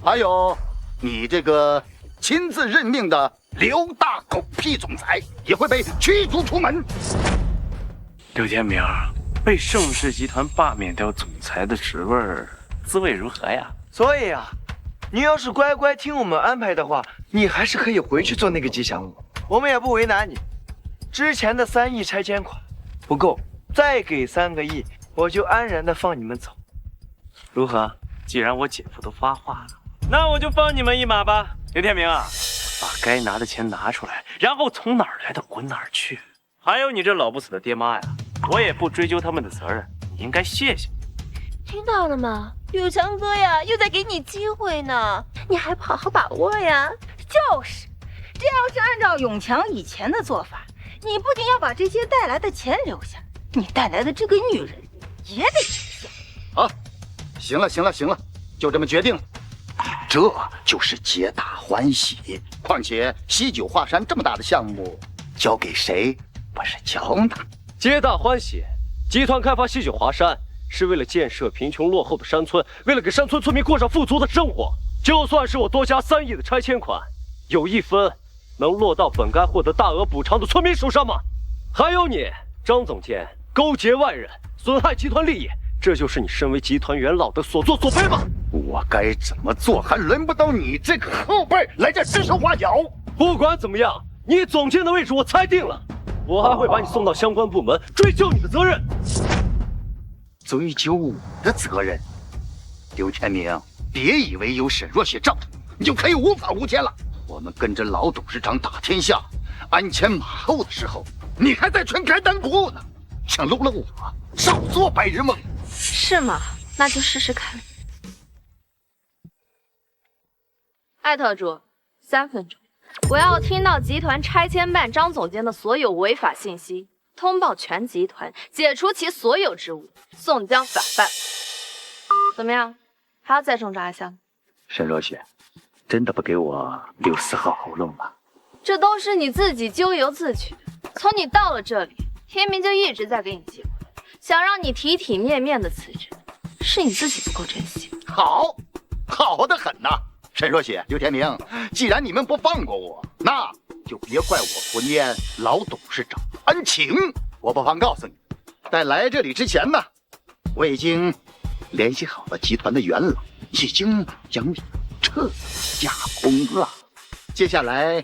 还有你这个亲自任命的刘大狗屁总裁也会被驱逐出门。刘天明，被盛世集团罢免掉总裁的职位，滋味如何呀？所以啊，你要是乖乖听我们安排的话，你还是可以回去做那个吉祥物，我们也不为难你。之前的3亿拆迁款不够，再给3个亿，我就安然的放你们走，如何？既然我姐夫都发话了，那我就放你们一马吧。刘天明啊，把该拿的钱拿出来，然后从哪儿来的滚哪儿去。还有你这老不死的爹妈呀，我也不追究他们的责任，你应该谢谢。听到了吗？柳强哥呀，又在给你机会呢，你还不好好把握呀？就是，这要是按照永强以前的做法，你不仅要把这些带来的钱留下，你带来的这个女人也得留下。好，行了，就这么决定了。这就是皆大欢喜。况且西九华山这么大的项目，交给谁不是交呢？皆大欢喜。集团开发西九华山，是为了建设贫穷落后的山村，为了给山村村民过上富足的生活。就算是我多加3亿的拆迁款，有1分能落到本该获得大额补偿的村民手上吗？还有你，张总监勾结外人，损害集团利益，这就是你身为集团元老的所作所为吗？我该怎么做，还轮不到你这个后辈来这指手画脚。不管怎么样，你总监的位置我裁定了，我还会把你送到相关部门追究你的责任。追究我的责任？刘天明，别以为有沈若雪罩着你就可以无法无天了。我们跟着老董事长打天下，鞍前马后的时候，你还在纯开单不呢，想搂了我，少做白日梦。是吗？那就试试看。艾特主，3分钟，我要听到集团拆迁办张总监的所有违法信息，通报全集团，解除其所有职务，送交法办。怎么样？还要再挣扎一下吗？沈若雪，真的不给我留丝毫后路吗？这都是你自己咎由自取。从你到了这里，天明就一直在给你机会，想让你体体面面的辞职，是你自己不够珍惜。好的很呐。沈若雪、刘天明，既然你们不放过我，那就别怪我不念老董事长恩情。我不妨告诉你，在来这里之前呢，我已经联系好了集团的元老，已经将你彻底架空了。接下来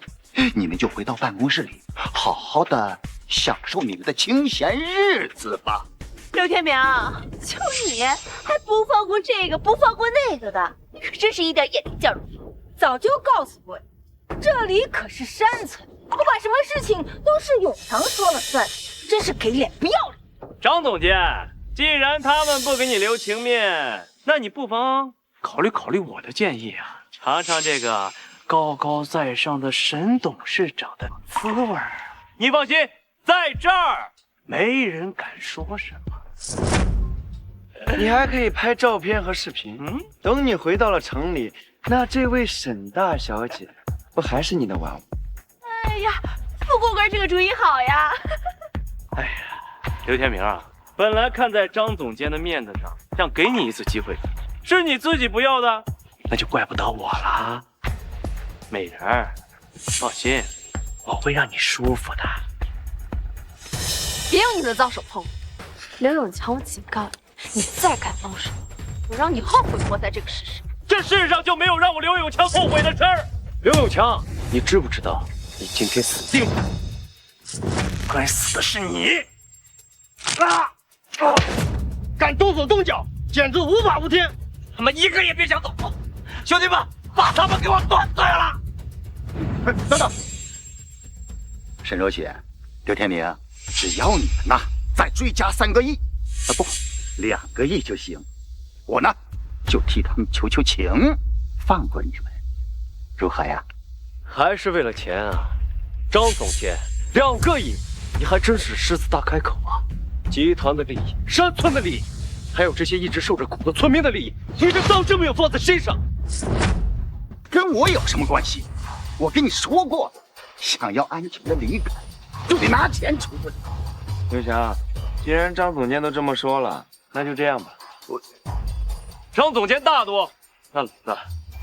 你们就回到办公室里，好好的享受你们的清闲日子吧。刘天明，就你还不放过这个不放过那个的，你可真是一点眼力见儿不足。早就告诉过你，这里可是山村，不管什么事情都是永强说了算，真是给脸不要脸。张总监，既然他们不给你留情面，那你不妨考虑考虑我的建议啊，尝尝这个高高在上的沈董事长的滋味。你放心，在这儿没人敢说什么。你还可以拍照片和视频。等你回到了城里，那这位沈大小姐不还是你的玩物？哎呀，富贵哥这个主意好呀！哎呀，刘天明啊，本来看在张总监的面子上，想给你一次机会，是你自己不要的，那就怪不得我了。美人儿，放心，我会让你舒服的。别用你的脏手碰我，刘永强，我警告你，你再敢动手，我让你后悔活在这个世上。这世上就没有让我刘永强后悔的事儿。刘永强，你知不知道，你今天死定了？该死的是你！敢动手动脚，简直无法无天！他们一个也别想走！兄弟们，把他们给我断罪了！等等，沈若雪、刘天明，只要你们呐再追加3个亿，不，2个亿就行。我呢就替他们求求情，放过你们，如何呀？还是为了钱啊，张总监，2个亿，你还真是狮子大开口啊！集团的利益、山村的利益，还有这些一直受着苦的村民的利益，你这当真没有放在心上？跟我有什么关系？我跟你说过了，想要安全的离开，就得拿钱出去。刘强，既然张总监都这么说了，那就这样吧。张总监大度，那老子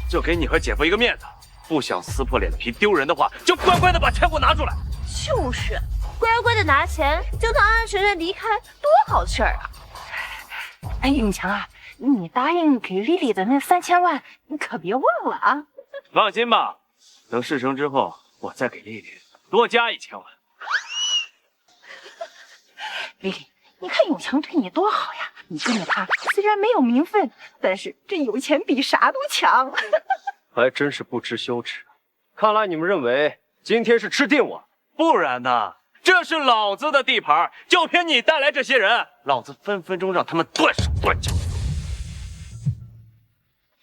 就给你和姐夫一个面子，不想撕破脸皮丢人的话，就乖乖的把钱给我拿出来。就是，乖乖的拿钱，就能安安全全离开，多好的事儿啊！哎，永强啊，你答应给丽丽的那3000万，你可别忘了啊！放心吧，等事成之后，我再给丽丽多加1000万。丽丽，你看永强对你多好呀！你跟着他，虽然没有名分，但是这有钱比啥都强。还真是不知羞耻。看来你们认为今天是吃定我，不然呢？这是老子的地盘，就凭你带来这些人，老子分分钟让他们断手断脚。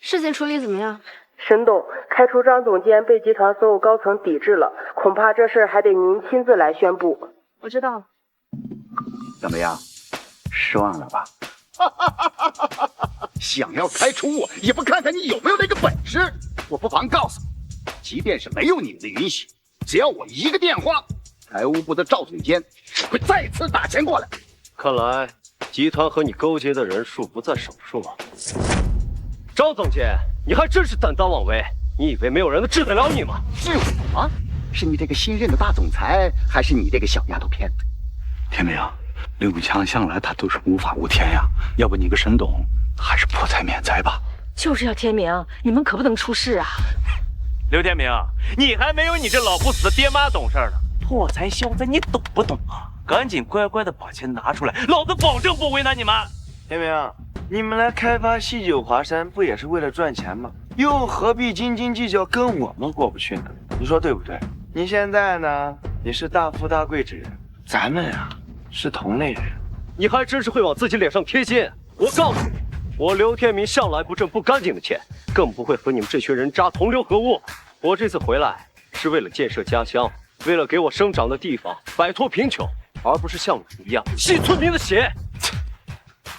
事情处理怎么样？沈董，开除张总监被集团所有高层抵制了，恐怕这事还得您亲自来宣布。我知道了。怎么样，失望了吧？想要开除我，也不看看你有没有那个本事。我不妨告诉你，即便是没有你们的允许，只要我一个电话，财务部的赵总监会再次打钱过来。看来集团和你勾结的人数不在少数啊。张总监，你还真是胆大妄为！你以为没有人能治得了你吗？是我啊？是你这个新任的大总裁，还是你这个小丫头片子？天明，刘永强向来他都是无法无天呀，要不你个沈董还是破财免灾吧。就是要天明，你们可不能出事啊！刘天明，你还没有你这老不死的爹妈懂事呢。破财消灾，你懂不懂啊？赶紧乖乖的把钱拿出来，老子保证不为难你们。天明，你们来开发西九华山不也是为了赚钱吗？又何必斤斤计较跟我们过不去呢？你说对不对？你现在呢，你是大富大贵之人，咱们啊是同类人。你还真是会往自己脸上贴金。我告诉你，我刘天明向来不挣不干净的钱，更不会和你们这群人渣同流合污。我这次回来是为了建设家乡，为了给我生长的地方摆脱贫穷，而不是像你一样吸村民的血。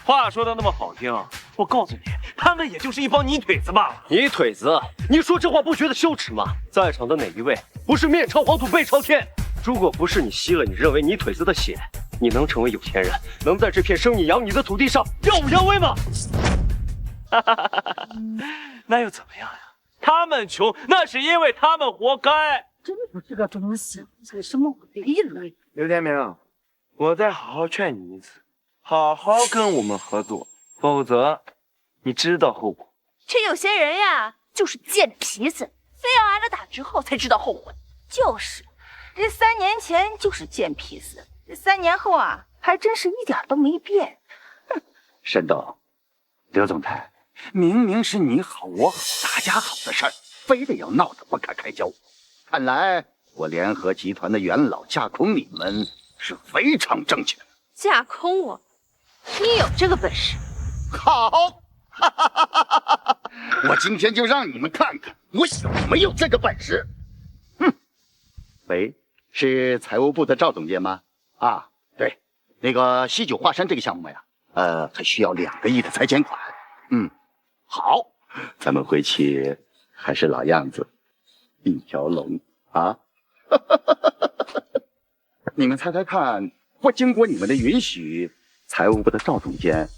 话说的那么好听，我告诉你，他们也就是一帮泥腿子罢了。泥腿子？你说这话不觉得羞耻吗？在场的哪一位不是面朝黄土背朝天？如果不是你吸了你认为泥腿子的血，你能成为有钱人，能在这片生你养你的土地上耀武扬威吗？那又怎么样呀？他们穷，那是因为他们活该。真不是个东西，这是么回事？刘天明，我再好好劝你一次，好好跟我们合作，否则你知道后果。这有些人呀，就是贱皮子，非要挨了打之后才知道后悔。就是，这3年前就是贱皮子，这3年后啊，还真是一点都没变。沈董，刘总裁，明明是你好我好大家好的事儿，非得要闹得不可开交。看来我联合集团的元老架空你们是非常正确的。架空我？你有这个本事？好，我今天就让你们看看我有没有这个本事。喂，是财务部的赵总监吗？啊，对，那个西九华山这个项目呀，还需要2个亿的拆迁款。好，咱们回去还是老样子，一条龙啊！你们猜猜看，不经过你们的允许，财务部的赵总监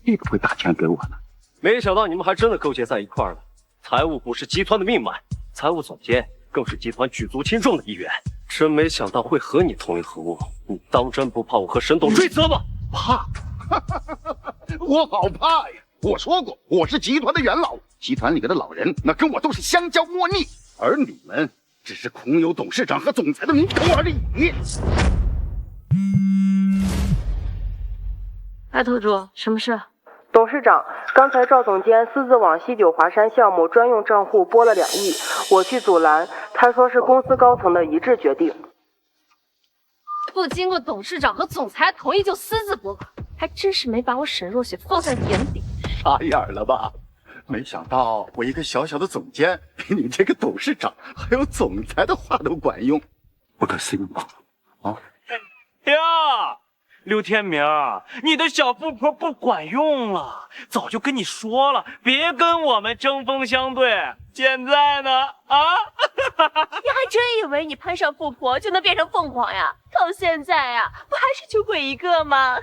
会不会打钱给我呢？没想到你们还真的勾结在一块儿了。财务部是集团的命脉，财务总监更是集团举足轻重的一员。真没想到会和你同流合污，你当真不怕我和沈董追责吗？怕？我好怕呀！我说过，我是集团的元老，集团里面的老人那跟我都是相交莫逆，而你们只是空有董事长和总裁的名头而已。艾特主，什么事？董事长，刚才赵总监私自往西九华山项目专用账户拨了2亿，我去阻拦，他说是公司高层的一致决定。不经过董事长和总裁同意就私自拨款，还真是没把我沈若雪放在眼里。傻眼了吧？没想到我一个小小的总监，比你这个董事长还有总裁的话都管用，不可思议吧？啊！呀，刘天明，你的小富婆不管用了，早就跟你说了，别跟我们针锋相对。现在呢？啊！你还真以为你攀上富婆就能变成凤凰呀？到现在呀，不还是穷鬼一个吗？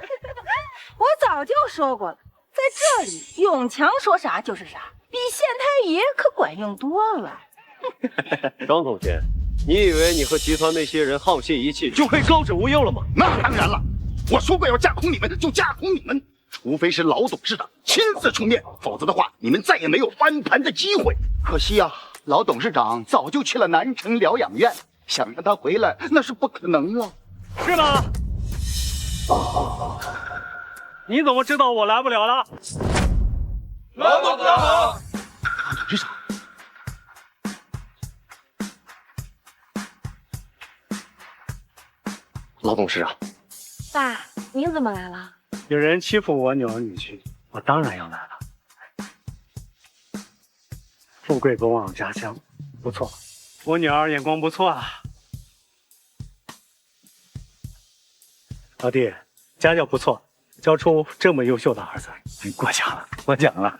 我早就说过了，在这里永强说啥就是啥，比县太爷可管用多了。张总监，你以为你和集团那些人沆瀣一气就可以高枕无忧了吗？那当然了，我说过要架空你们就架空你们，除非是老董事长亲自出面，否则的话你们再也没有翻盘的机会。可惜啊，老董事长早就去了南城疗养院，想让他回来那是不可能了。是吗？你怎么知道我来不了了？老董事长好。董事长，老董事长，爸，你怎么来了？有人欺负我女儿女婿，我当然要来了。富贵不忘家乡，不错，我女儿眼光不错啊。老弟，家教不错，教出这么优秀的儿子，过奖了，过奖了。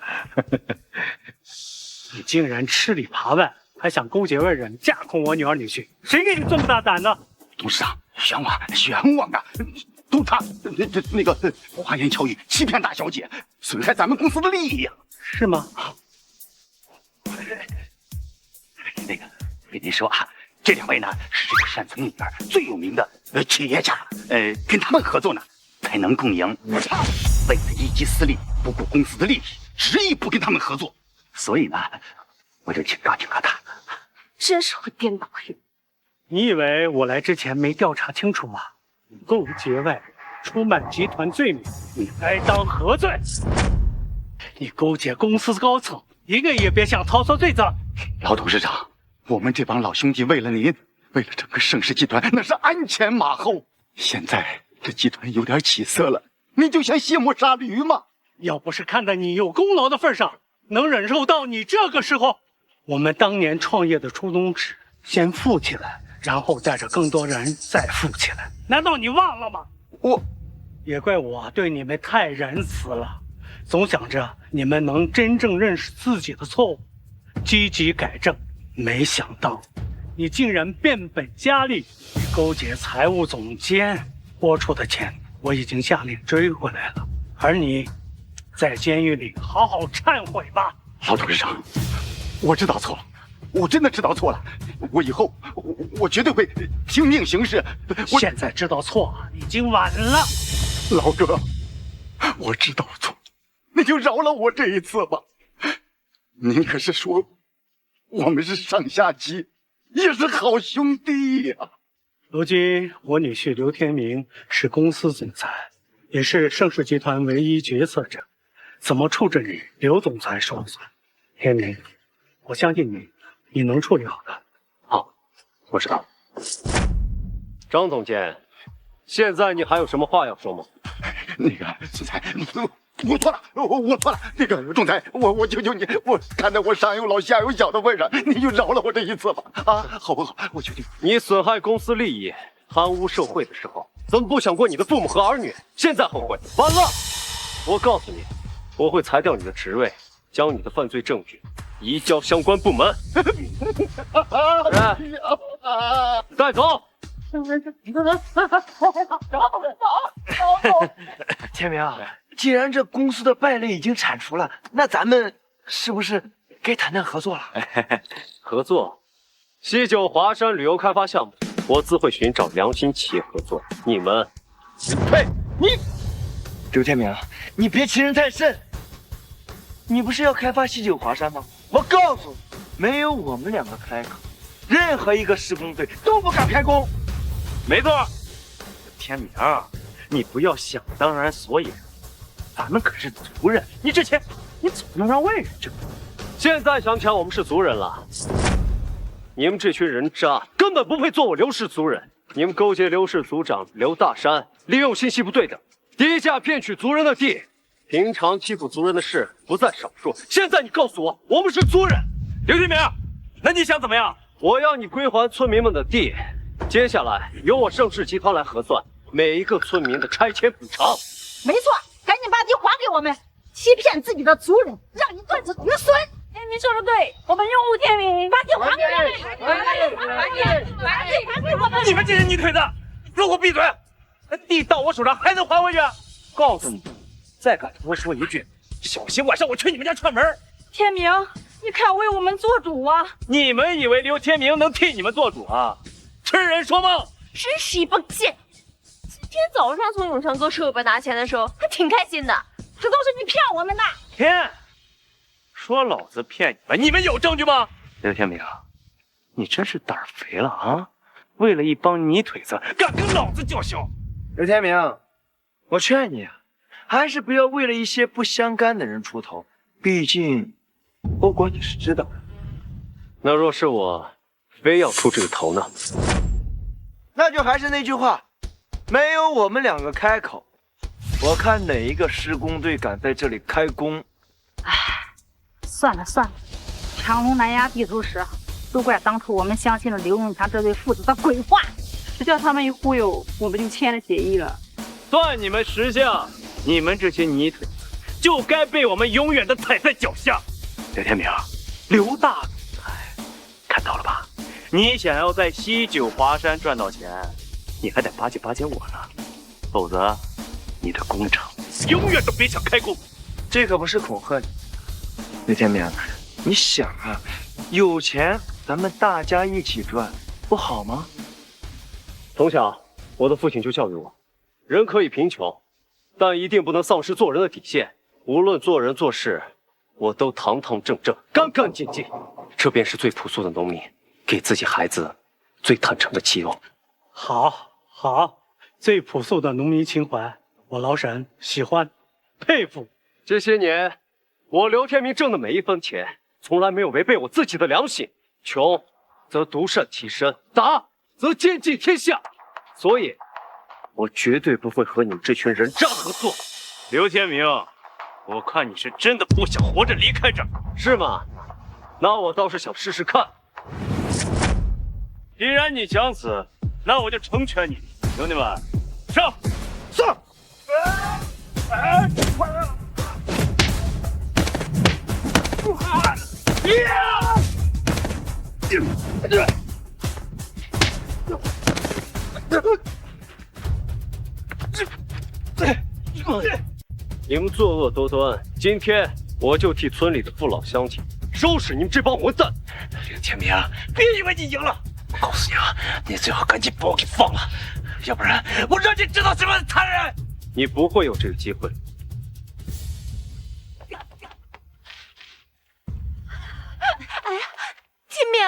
你竟然吃里扒外，还想勾结外人架空我女儿女婿，谁给你这么大胆呢？董事长，冤枉啊！都他那个花言巧语，欺骗大小姐，损害咱们公司的利益呀，是吗？那个跟您说啊，这两位呢是这个山村里边最有名的企业家，跟他们合作呢才能共赢。他为了一己私利，不顾公司的利益，执意不跟他们合作，所以呢，我就警告他。真是会颠倒黑。你以为我来之前没调查清楚吗？勾结外人，出卖集团罪名，你该当何罪？你勾结公司高层，一个也别想逃脱罪责。老董事长，我们这帮老兄弟为了您，为了整个盛世集团，那是鞍前马后。现在这集团有点起色了，你就想卸磨杀驴吗？要不是看在你有功劳的份上，能忍受到你这个时候。我们当年创业的初衷是先富起来，然后带着更多人再富起来。难道你忘了吗？也怪我对你们太仁慈了，总想着你们能真正认识自己的错误，积极改正。没想到你竟然变本加厉，勾结财务总监，拨出的钱我已经下令追回来了，而你在监狱里好好忏悔吧。老董事长，我知道错了，我真的知道错了，我以后我绝对会听命行事。现在知道错已经晚了。老哥，我知道错，你就饶了我这一次吧。您可是说我们是上下级，也是好兄弟呀。如今我女婿刘天明是公司总裁，也是盛世集团唯一决策者，怎么处置你，刘总裁说了算。天明，我相信你能处理好的。好，我知道了。张总监，现在你还有什么话要说吗？那个总裁，我错了，我错了。那个总裁，我求求你，我看在我上有老下有小的份上，你就饶了我这一次吧，啊，好不好？我求求你。你损害公司利益、贪污受贿的时候，怎么不想过你的父母和儿女？现在后悔，晚了！我告诉你，我会裁掉你的职位，将你的犯罪证据移交相关部门。带走。天明，既然这公司的败类已经铲除了，那咱们是不是该谈谈合作了？合作？西九华山旅游开发项目，我自会寻找良心企业合作。你们，呸！你，刘天明，你别欺人太甚。你不是要开发西九华山吗？我告诉你，没有我们两个开口，任何一个施工队都不敢开工。没错，天明，你不要想当然所以然，咱们可是族人，你这钱你怎么能让外人挣？现在想起来我们是族人了，你们这群人渣根本不配做我刘氏族人。你们勾结刘氏族长刘大山，利用信息不对等，低价骗取族人的地，平常欺负族人的事不在少数。现在你告诉我，我们是族人，刘天明，那你想怎么样？我要你归还村民们的地。接下来由我盛世集团来核算每一个村民的拆迁补偿。没错，赶紧把地还给我们！欺骗自己的族人，让一断子绝孙！天明说的对，我们拥护天明，把地还给我们！还给我们！你们这些泥腿子，给我闭嘴！地到我手上还能还回去？告诉你，再敢多说一句，小心晚上我去你们家串门！天明，你可要为我们做主啊！你们以为刘天明能替你们做主啊？痴人说梦，真是一帮贱！今天早上从永强哥手里边拿钱的时候，还挺开心的。这都是你骗我们的！骗？说老子骗你们，你们有证据吗？刘天明，你真是胆儿肥了啊！为了一帮泥腿子，敢跟老子叫嚣！刘天明，我劝你啊，还是不要为了一些不相干的人出头，毕竟后果你是知道的。那若是我非要出这个头呢？那就还是那句话，没有我们两个开口，我看哪一个施工队敢在这里开工。唉，算了算了，强龙难压地头蛇，都怪当初我们相信了刘永强这对父子的鬼话，只叫他们一忽悠，我们就签了协议了。算你们识相，你们这些泥腿就该被我们永远的踩在脚下。刘天明，刘大总裁，看到了吧？你想要在西九华山赚到钱，你还得巴结巴结我呢，否则你的工厂永远都别想开工。这可不是恐吓你，刘天明，你想啊，有钱咱们大家一起赚，不好吗？从小我的父亲就教育我，人可以贫穷，但一定不能丧失做人的底线。无论做人做事，我都堂堂正正、干干净净。这便是最朴素的农民给自己孩子最坦诚的期望。好，最朴素的农民情怀，我老沈喜欢，佩服。这些年，我刘天明挣的每一分钱，从来没有违背我自己的良心。穷则独善其身，打则兼济天下。所以，我绝对不会和你们这群人渣合作。刘天明，我看你是真的不想活着离开这儿，是吗？那我倒是想试试看。既然你想死，那我就成全你。兄弟们，上！上！你们作恶多端，今天我就替村里的父老乡亲收拾你们这帮混蛋！刘天明，别以为你赢了，我告诉你啊，你最好赶紧把我给放了，要不然我让你知道什么是残忍！你不会有这个机会。哎呀，金明，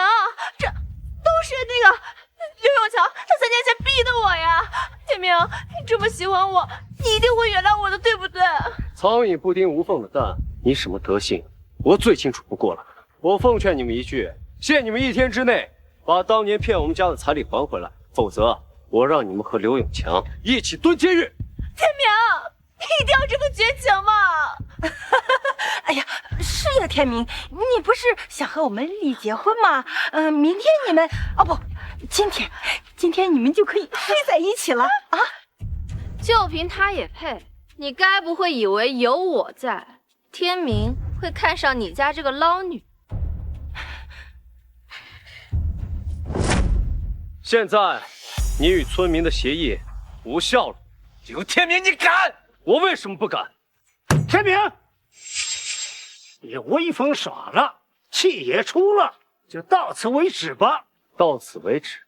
这都是那个刘永强，他3年前逼的我呀！金明，你这么喜欢我，你一定会原谅我的，对不对？苍蝇不叮无缝的蛋，你什么德行，我最清楚不过了。我奉劝你们一句，限你们1天之内把当年骗我们家的彩礼还回来，否则我让你们和刘永强一起蹲监狱。天明，你一定要这么绝情吗？哎呀，是呀，天明，你不是想和我们丽结婚吗？明天你们不，今天你们就可以睡在一起了啊！就凭他也配？你该不会以为有我在，天明会看上你家这个捞女？现在你与村民的协议无效了。刘天明，你敢？我为什么不敢？天明，你威风耍了，气也出了，就到此为止吧。到此为止。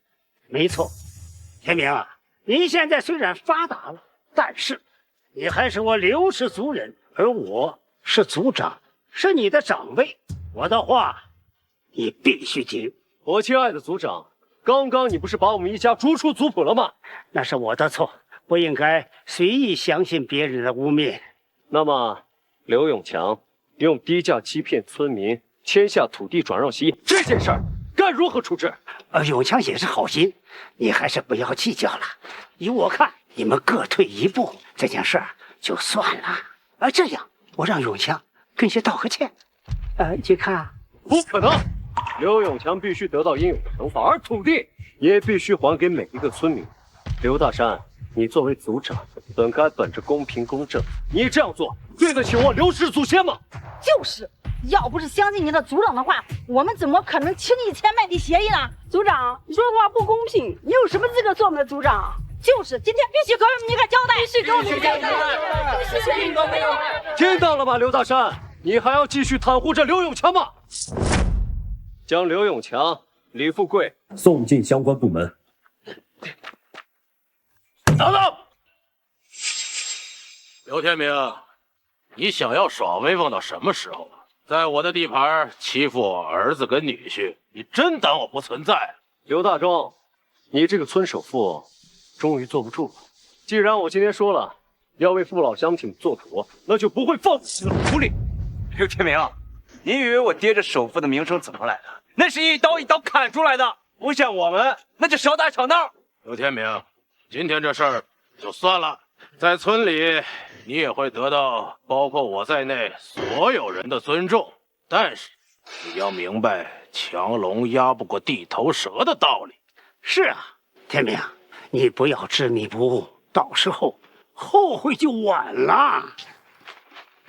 没错，天明啊，你现在虽然发达了，但是你还是我刘氏族人，而我是族长，是你的长辈，我的话你必须听。我亲爱的族长，刚刚你不是把我们一家逐出族谱了吗？那是我的错，不应该随意相信别人的污蔑。那么，刘永强用低价欺骗村民，签下土地转让协议这件事儿，该如何处置？永强也是好心，你还是不要计较了。依我看，你们各退一步，这件事儿就算了。这样我让永强跟些道个歉。你看，不可能，刘永强必须得到应有的惩罚，而土地也必须还给每一个村民。刘大山，你作为族长，本该本着公平公正，你这样做对得起我刘氏祖先吗？就是，要不是相信你的族长的话，我们怎么可能轻易签卖地协议呢？族长，你说的话不公平，你有什么资格做我们的族长？就是今天必须给我们一个交代，必须给我们一个交代，必须给我们一个交代。听到了吗，刘大山？你还要继续袒护着刘永强吗？将刘永强、李富贵送进相关部门。等等，刘天明，你想要耍威风到什么时候？在我的地盘欺负我儿子跟女婿，你真当我不存在？刘大忠，你这个村首富终于坐不住了。既然我今天说了要为父老乡亲做主，那就不会放弃你的狐狸。刘天明，你以为我爹这首富的名声怎么来的？那是一刀一刀砍出来的，不像我们，那就小打小闹。刘天明，今天这事儿就算了，在村里你也会得到包括我在内所有人的尊重，但是你要明白强龙压不过地头蛇的道理。是啊，天明，你不要执迷不悟，到时候后悔就晚了。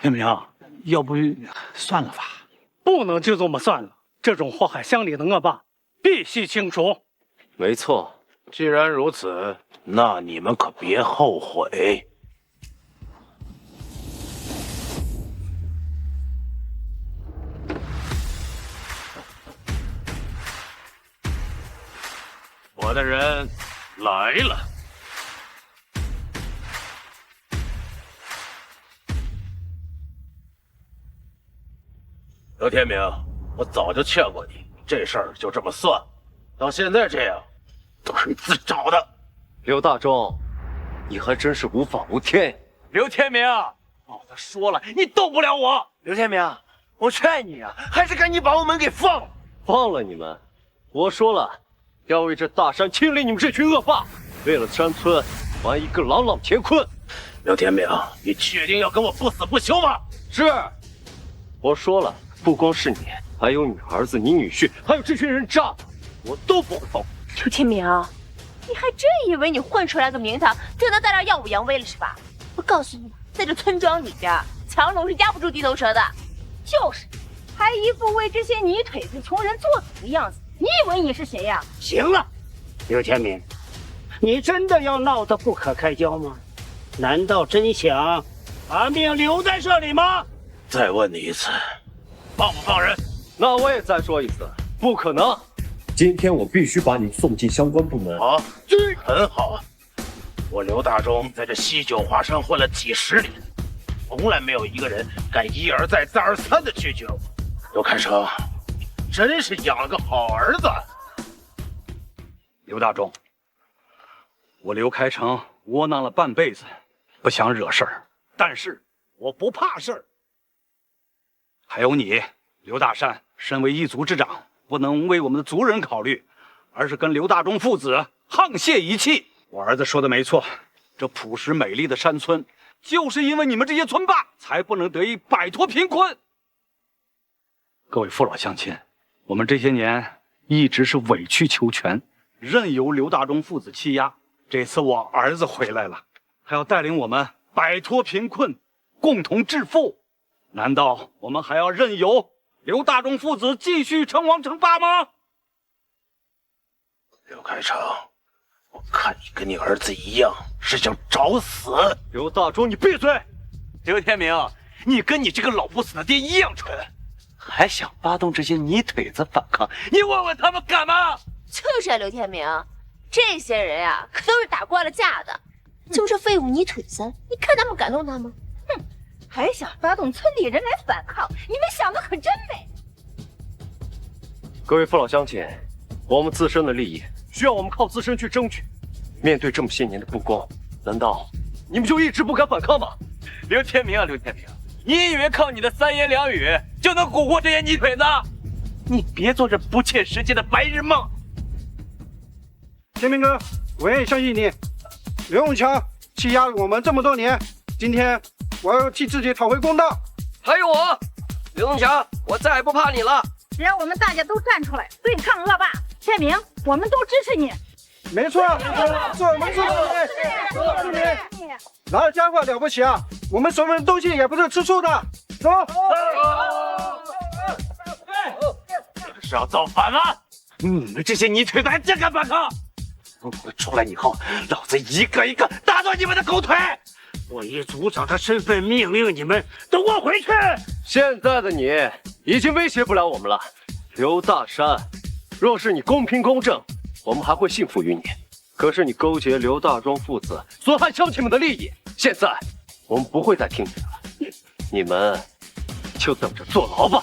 天明，要不算了吧？不能就这么算了，这种祸害乡里的恶霸必须清除。没错，既然如此，那你们可别后悔。我的人来了。刘天明，我早就劝过你，这事儿就这么算，到现在这样，都是你自找的。刘大忠，你还真是无法无天。刘天明，老子说了，你动不了我。刘天明，我劝你啊，还是赶紧把我们给放了。放了你们，我说了，要为这大山清理你们这群恶霸，为了山村还一个朗朗乾坤。刘天明，你确定要跟我不死不休吗？是，我说了，不光是你，还有你儿子、你女婿，还有这群人渣，我都不会放。刘天明，你还真以为你混出来个名堂就能在这耀武扬威了是吧？我告诉你，在这村庄里边，强龙是压不住地头蛇的。就是，还一副为这些泥腿子穷人做主的样子，你以为你是谁呀？行了，刘天明，你真的要闹得不可开交吗？难道真想把命留在这里吗？再问你一次，放不放人？那我也再说一次，不可能。今天我必须把你送进相关部门。好，很好。我刘大忠在这西九华山混了几10年，从来没有一个人敢一而再、再而三的拒绝我。刘开成，真是养了个好儿子。刘大忠，我刘开成窝囊了半辈子，不想惹事儿，但是我不怕事儿。还有你，刘大山，身为一族之长，不能为我们的族人考虑，而是跟刘大忠父子沆瀣一气。我儿子说的没错，这朴实美丽的山村，就是因为你们这些村霸，才不能得以摆脱贫困。各位父老乡亲，我们这些年一直是委曲求全，任由刘大忠父子欺压。这次我儿子回来了，还要带领我们摆脱贫困，共同致富。难道我们还要任由刘大忠父子继续称王称霸吗？刘开成，我看你跟你儿子一样，是想找死。刘大忠，你闭嘴！刘天明，你跟你这个老不死的爹一样蠢，还想发动这些泥腿子反抗？你问问他们敢吗？就是啊，刘天明，这些人呀，可都是打惯了架的，就这废物泥腿子，你看他们敢动他吗？哼，还想发动村里人来反抗，你们想的可真美。各位父老乡亲，我们自身的利益需要我们靠自身去争取。面对这么些年的不公，难道你们就一直不敢反抗吗？刘天明啊，刘天明，你以为靠你的3言2语就能蛊惑这些泥腿子？你别做这不切实际的白日梦。天明哥，我也相信你。刘永强欺压我们这么多年，今天我要替自己讨回公道。还有我，刘永强，我再也不怕你了。只要我们大家都站出来对抗恶霸，天明，我们都支持你。没错，是我们支持你。老家伙了不起啊！我们所有人东西也不是吃素的。走。是要造反吗？你们这些泥腿子还真敢反抗！等我出来以后，老子一个一个打断你们的狗腿！我以族长的身份命令你们都给我回去！现在的你已经威胁不了我们了，刘大山。若是你公平公正，我们还会信服于你。可是你勾结刘大庄父子，损害乡亲们的利益，现在我们不会再听你的了。你们就等着坐牢吧。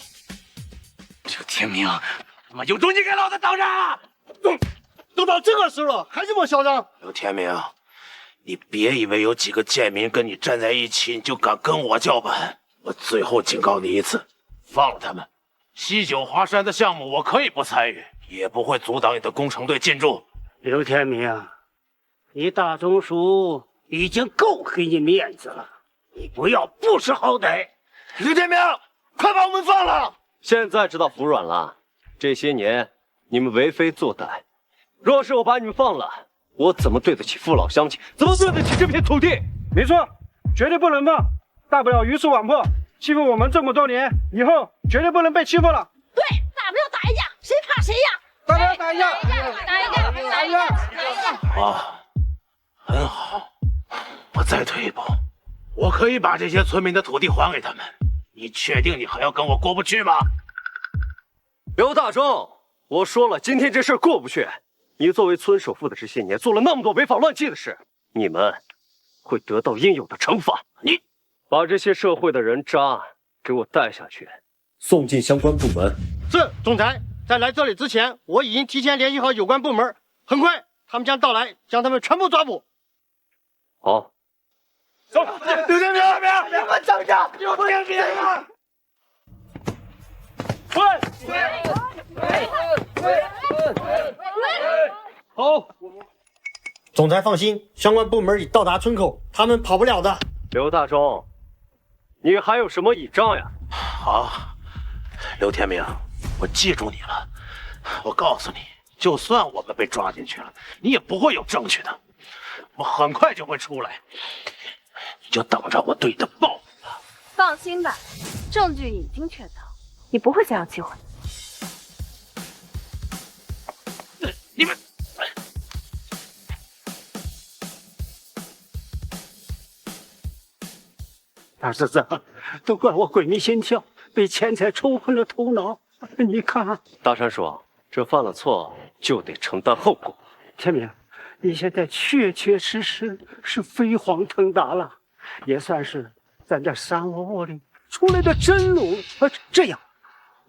这天明，他妈有种你给老子等着！都到这个时候了，还这么嚣张！刘天明，你别以为有几个贱民跟你站在一起，你就敢跟我叫板。我最后警告你一次，放了他们。西九华山的项目我可以不参与，也不会阻挡你的工程队进驻。刘天明，你大中叔已经够给你面子了，你不要不识好歹。刘天明，快把我们放了！现在知道服软了。这些年你们为非作歹，若是我把你们放了，我怎么对得起父老乡亲？怎么对得起这片土地？没错，绝对不能放，大不了鱼死网破。欺负我们这么多年，以后绝对不能被欺负了。对，大不了打一架，谁怕谁呀？大不了打一架，打一架。好，很好。我再退一步，我可以把这些村民的土地还给他们。你确定你还要跟我过不去吗？刘大忠，我说了，今天这事过不去。你作为村首富的这些年，做了那么多违法乱纪的事，你们会得到应有的惩罚。你把这些社会的人渣给我带下去，送进相关部门。是，总裁。在来这里之前，我已经提前联系好有关部门，很快他们将到来，将他们全部抓捕。好。走，刘天明，你们等着，刘天明！好，总裁放心，相关部门已到达村口，他们跑不了的。刘大忠，你还有什么倚仗呀？好，刘天明，我记住你了。我告诉你，就算我们被抓进去了，你也不会有证据的。我很快就会出来。你就等着我对你的报复吧。放心吧，证据已经确凿，你不会再有机会。你们，大侄子，都怪我鬼迷心窍，被钱财冲昏了头脑。你看，大山叔，这犯了错就得承担后果。天明，你现在确确实实是飞黄腾达了。也算是在这山窝里出来的真龙。这样，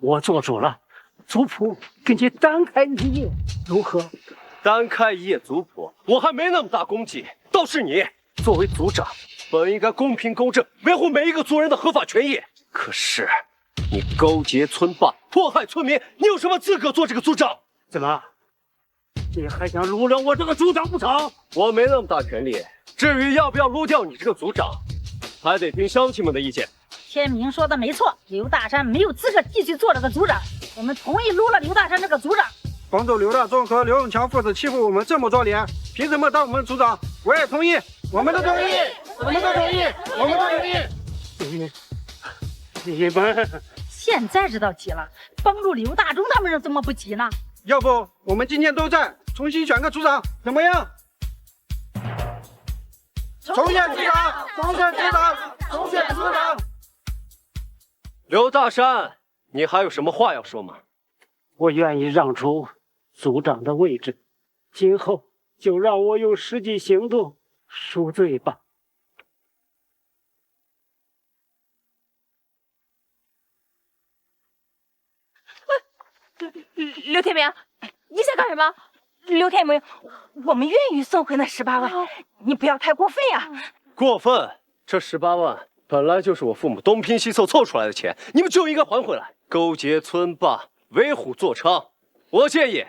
我做主了，族谱给你单开一页，如何？单开一页族谱，我还没那么大功绩。倒是你作为族长，本应该公平公正，维护每一个族人的合法权益。可是你勾结村霸，迫害村民，你有什么资格做这个族长？怎么？你还想撸了我这个族长不成？我没那么大权力。至于要不要撸掉你这个族长，还得听乡亲们的意见。天明说的没错，刘大山没有资格继续做这个族长，我们同意撸了刘大山这个族长。帮助刘大忠和刘永强父子欺负我们这么多年，凭什么当我们族长？我也同意，我们都同意，我们都同意，我们都同意。你们现在知道急了，帮助刘大忠他们怎么不急呢？要不我们今天都在，重新选个族长，怎么样？重选族长，重选族长，重选族长。刘大山，你还有什么话要说吗？我愿意让出族长的位置，今后就让我用实际行动赎罪吧。刘天明，你想干什么？刘天明，我们愿意送回那18万，你不要太过分呀！过分？这18万本来就是我父母东拼西凑凑出来的钱，你们就应该还回来。勾结村霸，为虎作伥，我建议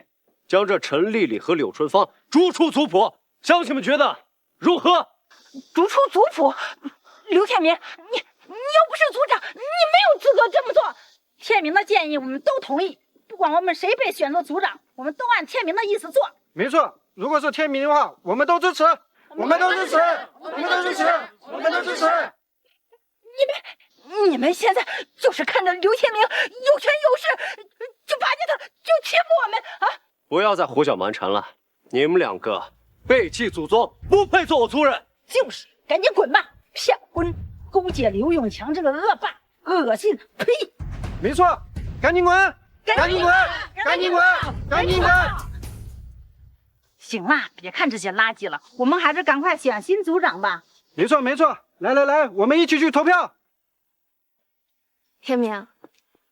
将这陈丽丽和柳春芳逐出族谱，乡亲们觉得如何？逐出族谱？刘天明，你又不是族长，你没有资格这么做。天明的建议我们都同意。不管我们谁被选做族长，我们都按天明的意思做。没错，如果是天明的话，我们都支持，我们都支持，我们都支持，我们都支持。你们现在就是看着刘天明有权有势，就巴结他，就欺负我们啊！不要再胡搅蛮缠了，你们两个背弃祖宗，不配做我族人。就是，赶紧滚吧！骗婚，勾结刘永强这个恶霸，恶心！呸！没错，赶紧滚！赶紧滚！赶紧滚！赶紧滚！行啦，别看这些垃圾了，我们还是赶快选新组长吧。没错没错，来来来，我们一起去投票。天明，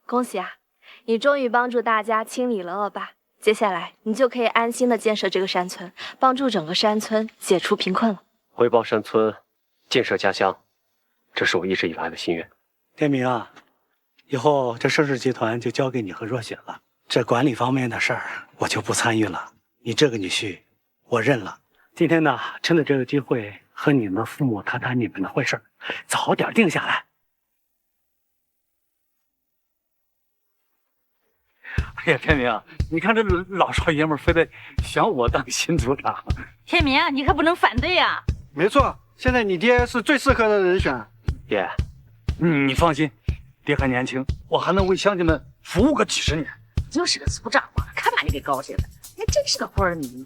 恭喜啊，你终于帮助大家清理了恶霸，接下来你就可以安心的建设这个山村，帮助整个山村解除贫困了。回报山村，建设家乡，这是我一直以来的心愿。天明啊，以后这盛世集团就交给你和若雪了，这管理方面的事儿我就不参与了。你这个女婿，我认了。今天呢，趁着这个机会和你们父母谈谈你们的婚事，早点定下来。哎呀，天明，你看这老少爷们非得想我当新组长。天明，你可不能反对呀！没错，现在你爹是最适合的人选。爹，你放心，爹还年轻，我还能为乡亲们服务个几10年。就是个组长嘛，看把你给高兴的，还真是个官儿迷。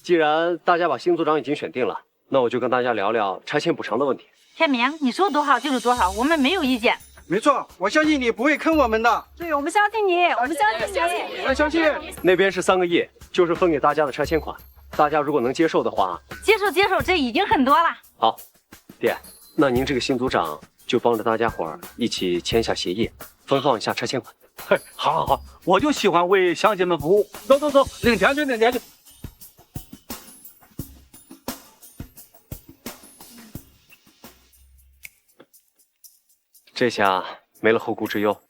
既然大家把新组长已经选定了，那我就跟大家聊聊拆迁补偿的问题。天明，你说多少就是多少，我们没有意见。没错，我相信你不会坑我们的。对，我们相信你，我们相信你，我相信。那边是3个亿，就是分给大家的拆迁款，大家如果能接受的话，接受，这已经很多了。好，爹，那您这个新组长就帮着大家伙儿一起签一下协议，分放一下拆迁款。嘿，好，我就喜欢为乡亲们服务。走，领钱去，领钱去。这下没了后顾之忧，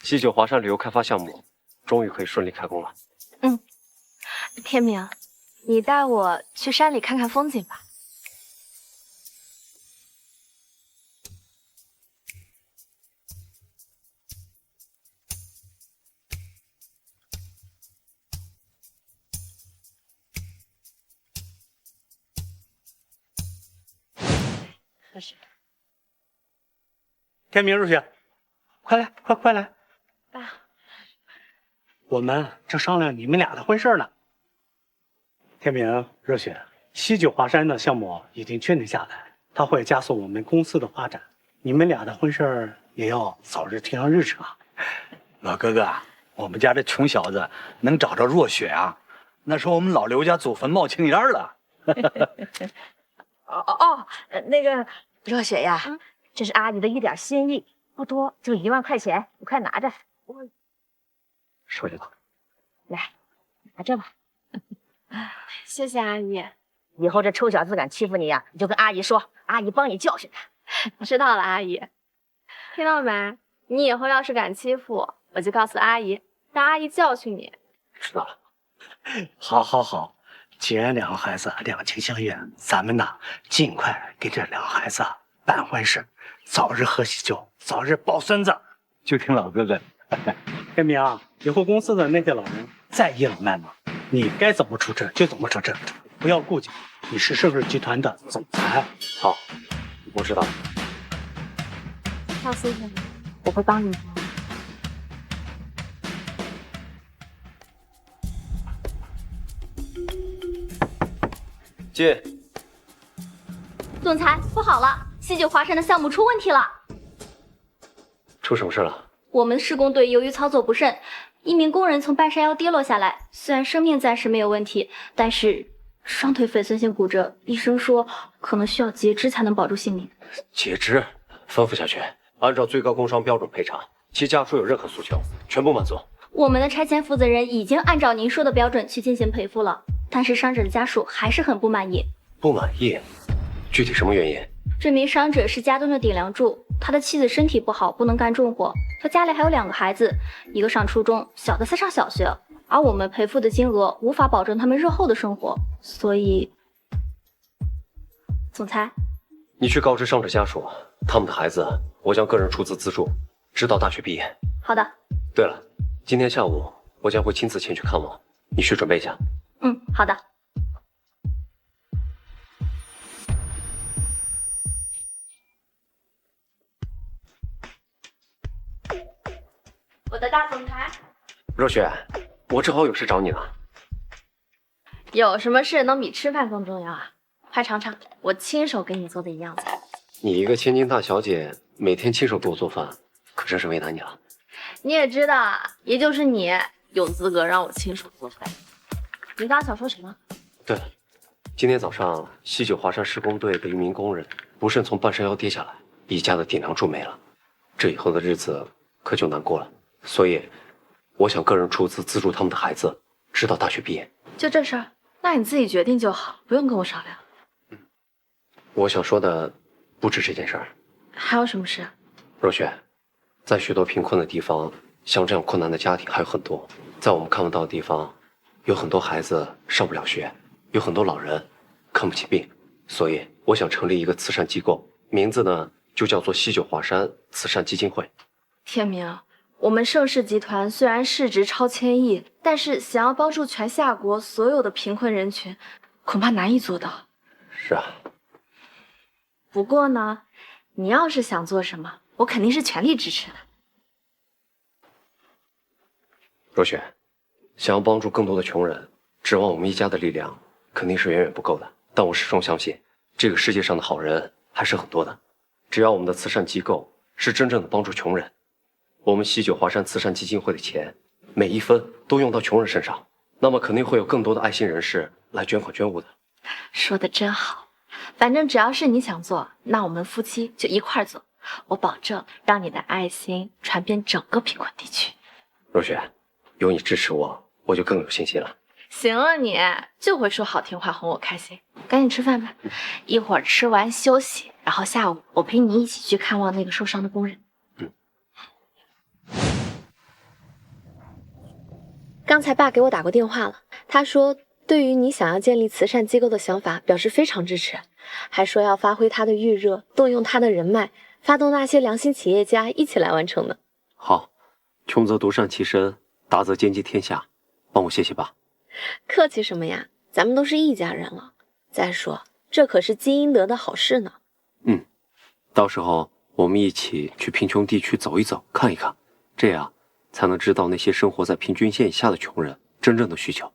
西九华山旅游开发项目终于可以顺利开工了。天明，你带我去山里看看风景吧。喝水。天明、若雪，快来，快来！爸，我们正商量你们俩的婚事呢。天明、若雪，西九华山的项目已经确定下来，它会加速我们公司的发展，你们俩的婚事也要早日提上日程啊。老哥哥，我们家这穷小子能找着若雪啊，那是我们老刘家祖坟冒青烟了。那个若雪呀，这是阿姨的一点心意，不多，就1万块钱，你快拿着。收下吧。来，拿着吧。谢谢阿姨。以后这臭小子敢欺负你呀，你就跟阿姨说，阿姨帮你教训他。知道了，阿姨。听到没？你以后要是敢欺负我，我就告诉阿姨，让阿姨教训你。知道了。好，既然2个孩子两情相悦，咱们呢尽快给这2个孩子办婚事，早日喝喜酒，早日抱孙子。就听老哥哥。天明，以后公司的那些老人再倚老卖老，你该怎么处置就怎么处置，不要顾忌。你是盛世集团的总裁。好，我知道了。放心，我会帮你。进。总裁，不好了，西九华山的项目出问题了。出什么事了？我们施工队由于操作不慎，一名工人从半山腰跌落下来，虽然生命暂时没有问题，但是双腿粉碎性骨折，医生说可能需要截肢才能保住性命。截肢，吩咐下去，按照最高工伤标准赔偿，其家属有任何诉求，全部满足。我们的拆迁负责人已经按照您说的标准去进行赔付了，但是伤者的家属还是很不满意。不满意？具体什么原因？这名伤者是家中的顶梁柱，他的妻子身体不好，不能干重活，他家里还有2个孩子，一个上初中，小的才上小学，而我们赔付的金额无法保证他们日后的生活，所以，总裁，你去告知伤者家属，他们的孩子我将个人出资资助，直到大学毕业。好的。对了，今天下午我将会亲自前去看望，你去准备一下。好的。我的大总裁，若雪，我正好有事找你呢。有什么事能比吃饭更重要啊？快尝尝我亲手给你做的一样菜。你一个千金大小姐，每天亲手给我做饭，可真是为难你了。你也知道，也就是你有资格让我亲手做饭。你刚想说什么？对了，今天早上西九华山施工队的一名工人不慎从半山腰跌下来，一家的顶梁柱没了，这以后的日子可就难过了。所以，我想个人出资资助他们的孩子，直到大学毕业。就这事儿，那你自己决定就好，不用跟我商量。我想说的不止这件事儿。还有什么事？若雪，在许多贫困的地方，像这样困难的家庭还有很多。在我们看不到的地方，有很多孩子上不了学，有很多老人看不起病。所以，我想成立一个慈善机构，名字呢就叫做西九华山慈善基金会。天明，我们盛世集团虽然市值超1000亿，但是想要帮助全夏国所有的贫困人群，恐怕难以做到。是啊。不过呢，你要是想做什么，我肯定是全力支持的。若雪，想要帮助更多的穷人，指望我们一家的力量肯定是远远不够的。但我始终相信，这个世界上的好人还是很多的。只要我们的慈善机构是真正的帮助穷人，我们西九华山慈善基金会的钱每一分都用到穷人身上，那么肯定会有更多的爱心人士来捐款捐物的。说的真好，反正只要是你想做，那我们夫妻就一块做。我保证让你的爱心传遍整个贫困地区。若雪，有你支持我，我就更有信心了。行了你，就会说好听话哄我开心。赶紧吃饭吧，一会儿吃完休息，然后下午我陪你一起去看望那个受伤的工人。刚才爸给我打过电话了，他说对于你想要建立慈善机构的想法表示非常支持，还说要发挥他的预热，动用他的人脉，发动那些良心企业家一起来完成的。好，穷则独善其身，达则兼济天下，帮我谢谢爸。客气什么呀，咱们都是一家人了。再说，这可是积阴德的好事呢。到时候我们一起去贫穷地区走一走，看一看，这样才能知道那些生活在平均线以下的穷人真正的需求。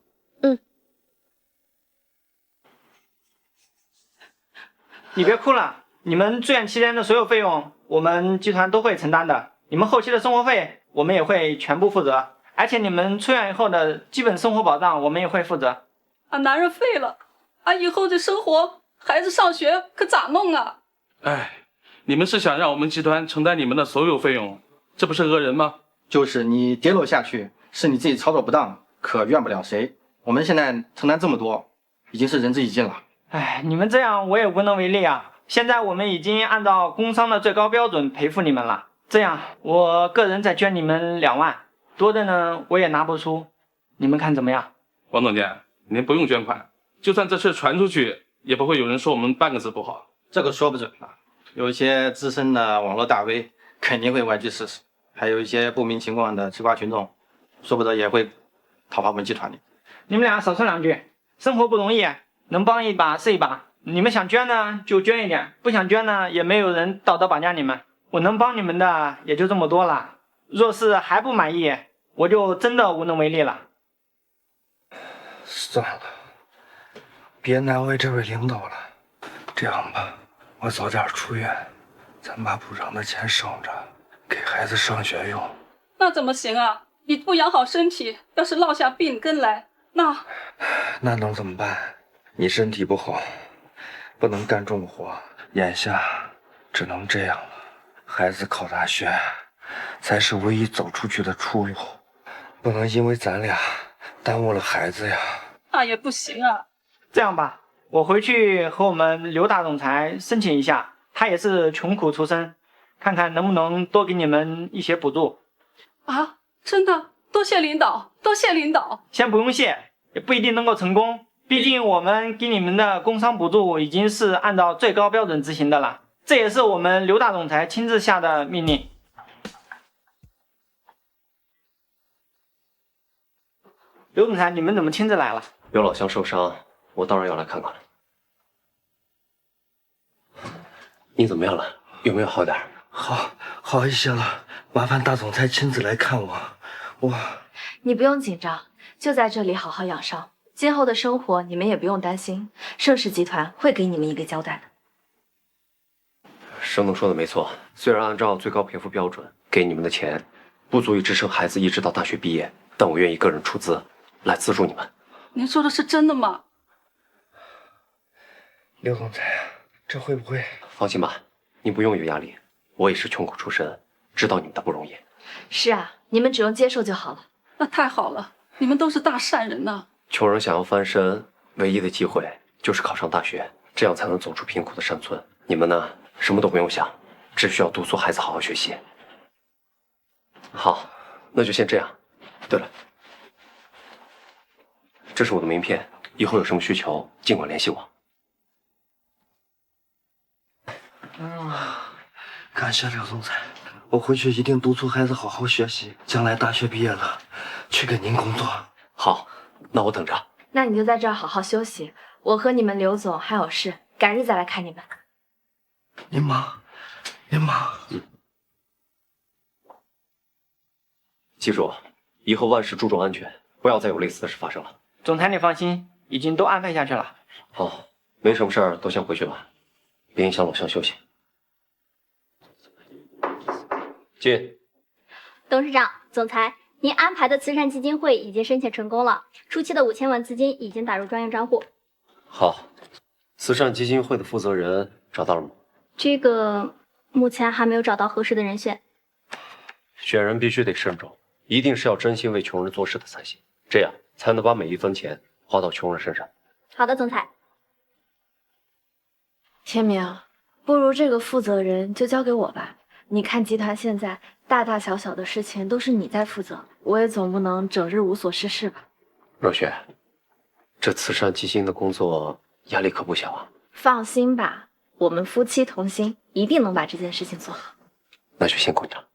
你别哭了，你们住院期间的所有费用，我们集团都会承担的。你们后期的生活费，我们也会全部负责。而且你们出院以后的基本生活保障，我们也会负责。俺男人废了，俺以后这生活，孩子上学可咋弄啊？哎，你们是想让我们集团承担你们的所有费用，这不是讹人吗？就是你跌落下去，是你自己操作不当，可怨不了谁。我们现在承担这么多，已经是仁至义尽了。哎，你们这样我也无能为力啊。现在我们已经按照工商的最高标准赔付你们了，这样我个人再捐你们2万。多的呢，我也拿不出，你们看怎么样？王总监，您不用捐款，就算这事传出去，也不会有人说我们半个字不好。这个说不准啊，有一些资深的网络大 V 肯定会歪曲事实，还有一些不明情况的吃瓜群众，说不得也会讨伐我们集团里。你们俩少说2句，生活不容易，能帮一把是一把。你们想捐呢就捐一点，不想捐呢也没有人道德绑架你们。我能帮你们的也就这么多了。若是还不满意，我就真的无能为力了。算了，别难为这位领导了。这样吧，我早点出院，咱把补偿的钱省着，给孩子上学用。那怎么行啊？你不养好身体，要是落下病根来，那能怎么办？你身体不好，不能干重活，眼下只能这样了。孩子考大学才是唯一走出去的出路，不能因为咱俩耽误了孩子呀。那也不行啊。这样吧，我回去和我们刘大总裁申请一下，他也是穷苦出身，看看能不能多给你们一些补助。啊，真的？多谢领导，多谢领导。先不用谢，也不一定能够成功，毕竟我们给你们的工商补助已经是按照最高标准执行的了，这也是我们刘大总裁亲自下的命令。刘总裁，你们怎么亲自来了？刘老乡受伤，我当然要来看看了。你怎么样了？有没有好点？好一些了，麻烦大总裁亲自来看我。你不用紧张，就在这里好好养伤，今后的生活你们也不用担心，盛世集团会给你们一个交代的。生农说的没错，虽然按照最高赔付标准给你们的钱不足以支撑孩子一直到大学毕业，但我愿意个人出资来资助你们。您说的是真的吗？刘总裁，这会不会？放心吧，你不用有压力，我也是穷苦出身，知道你们的不容易。是啊，你们只用接受就好了。那太好了，你们都是大善人呐。穷人想要翻身，唯一的机会就是考上大学，这样才能走出贫苦的山村。你们呢，什么都不用想，只需要督促孩子好好学习。好，那就先这样。对了，这是我的名片，以后有什么需求尽管联系我。感谢刘总裁，我回去一定督促孩子好好学习，将来大学毕业了，去给您工作。好，那我等着。那你就在这儿好好休息，我和你们刘总还有事，改日再来看你们。您忙，您忙。记住，以后万事注重安全，不要再有类似的事发生了。总裁你放心，已经都安排下去了。好，没什么事儿都先回去吧，别影响老乡休息。进。董事长、总裁，您安排的慈善基金会已经申请成功了，初期的5000万资金已经打入专用账户。好，慈善基金会的负责人找到了吗？这个目前还没有找到合适的人选。选人必须得慎重，一定是要真心为穷人做事的才行，这样才能把每一分钱花到穷人身上。好的，总裁。天明，不如这个负责人就交给我吧。你看集团现在大大小小的事情都是你在负责，我也总不能整日无所事事吧。若雪，这慈善基金的工作压力可不小啊。放心吧，我们夫妻同心，一定能把这件事情做好。那就辛苦你了。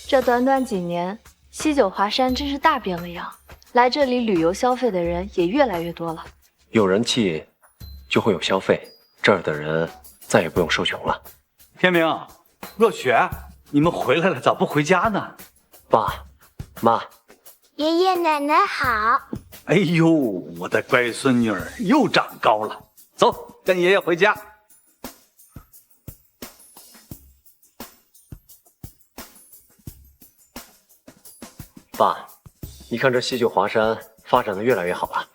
这短短几年，西九华山真是大变了样，来这里旅游消费的人也越来越多了。有人气，就会有消费，这儿的人再也不用受穷了。天明、若雪，你们回来了，咋不回家呢？爸妈，爷爷奶奶好。哎呦，我的乖孙女儿又长高了，走，跟爷爷回家。爸，你看这西九华山发展的越来越好了，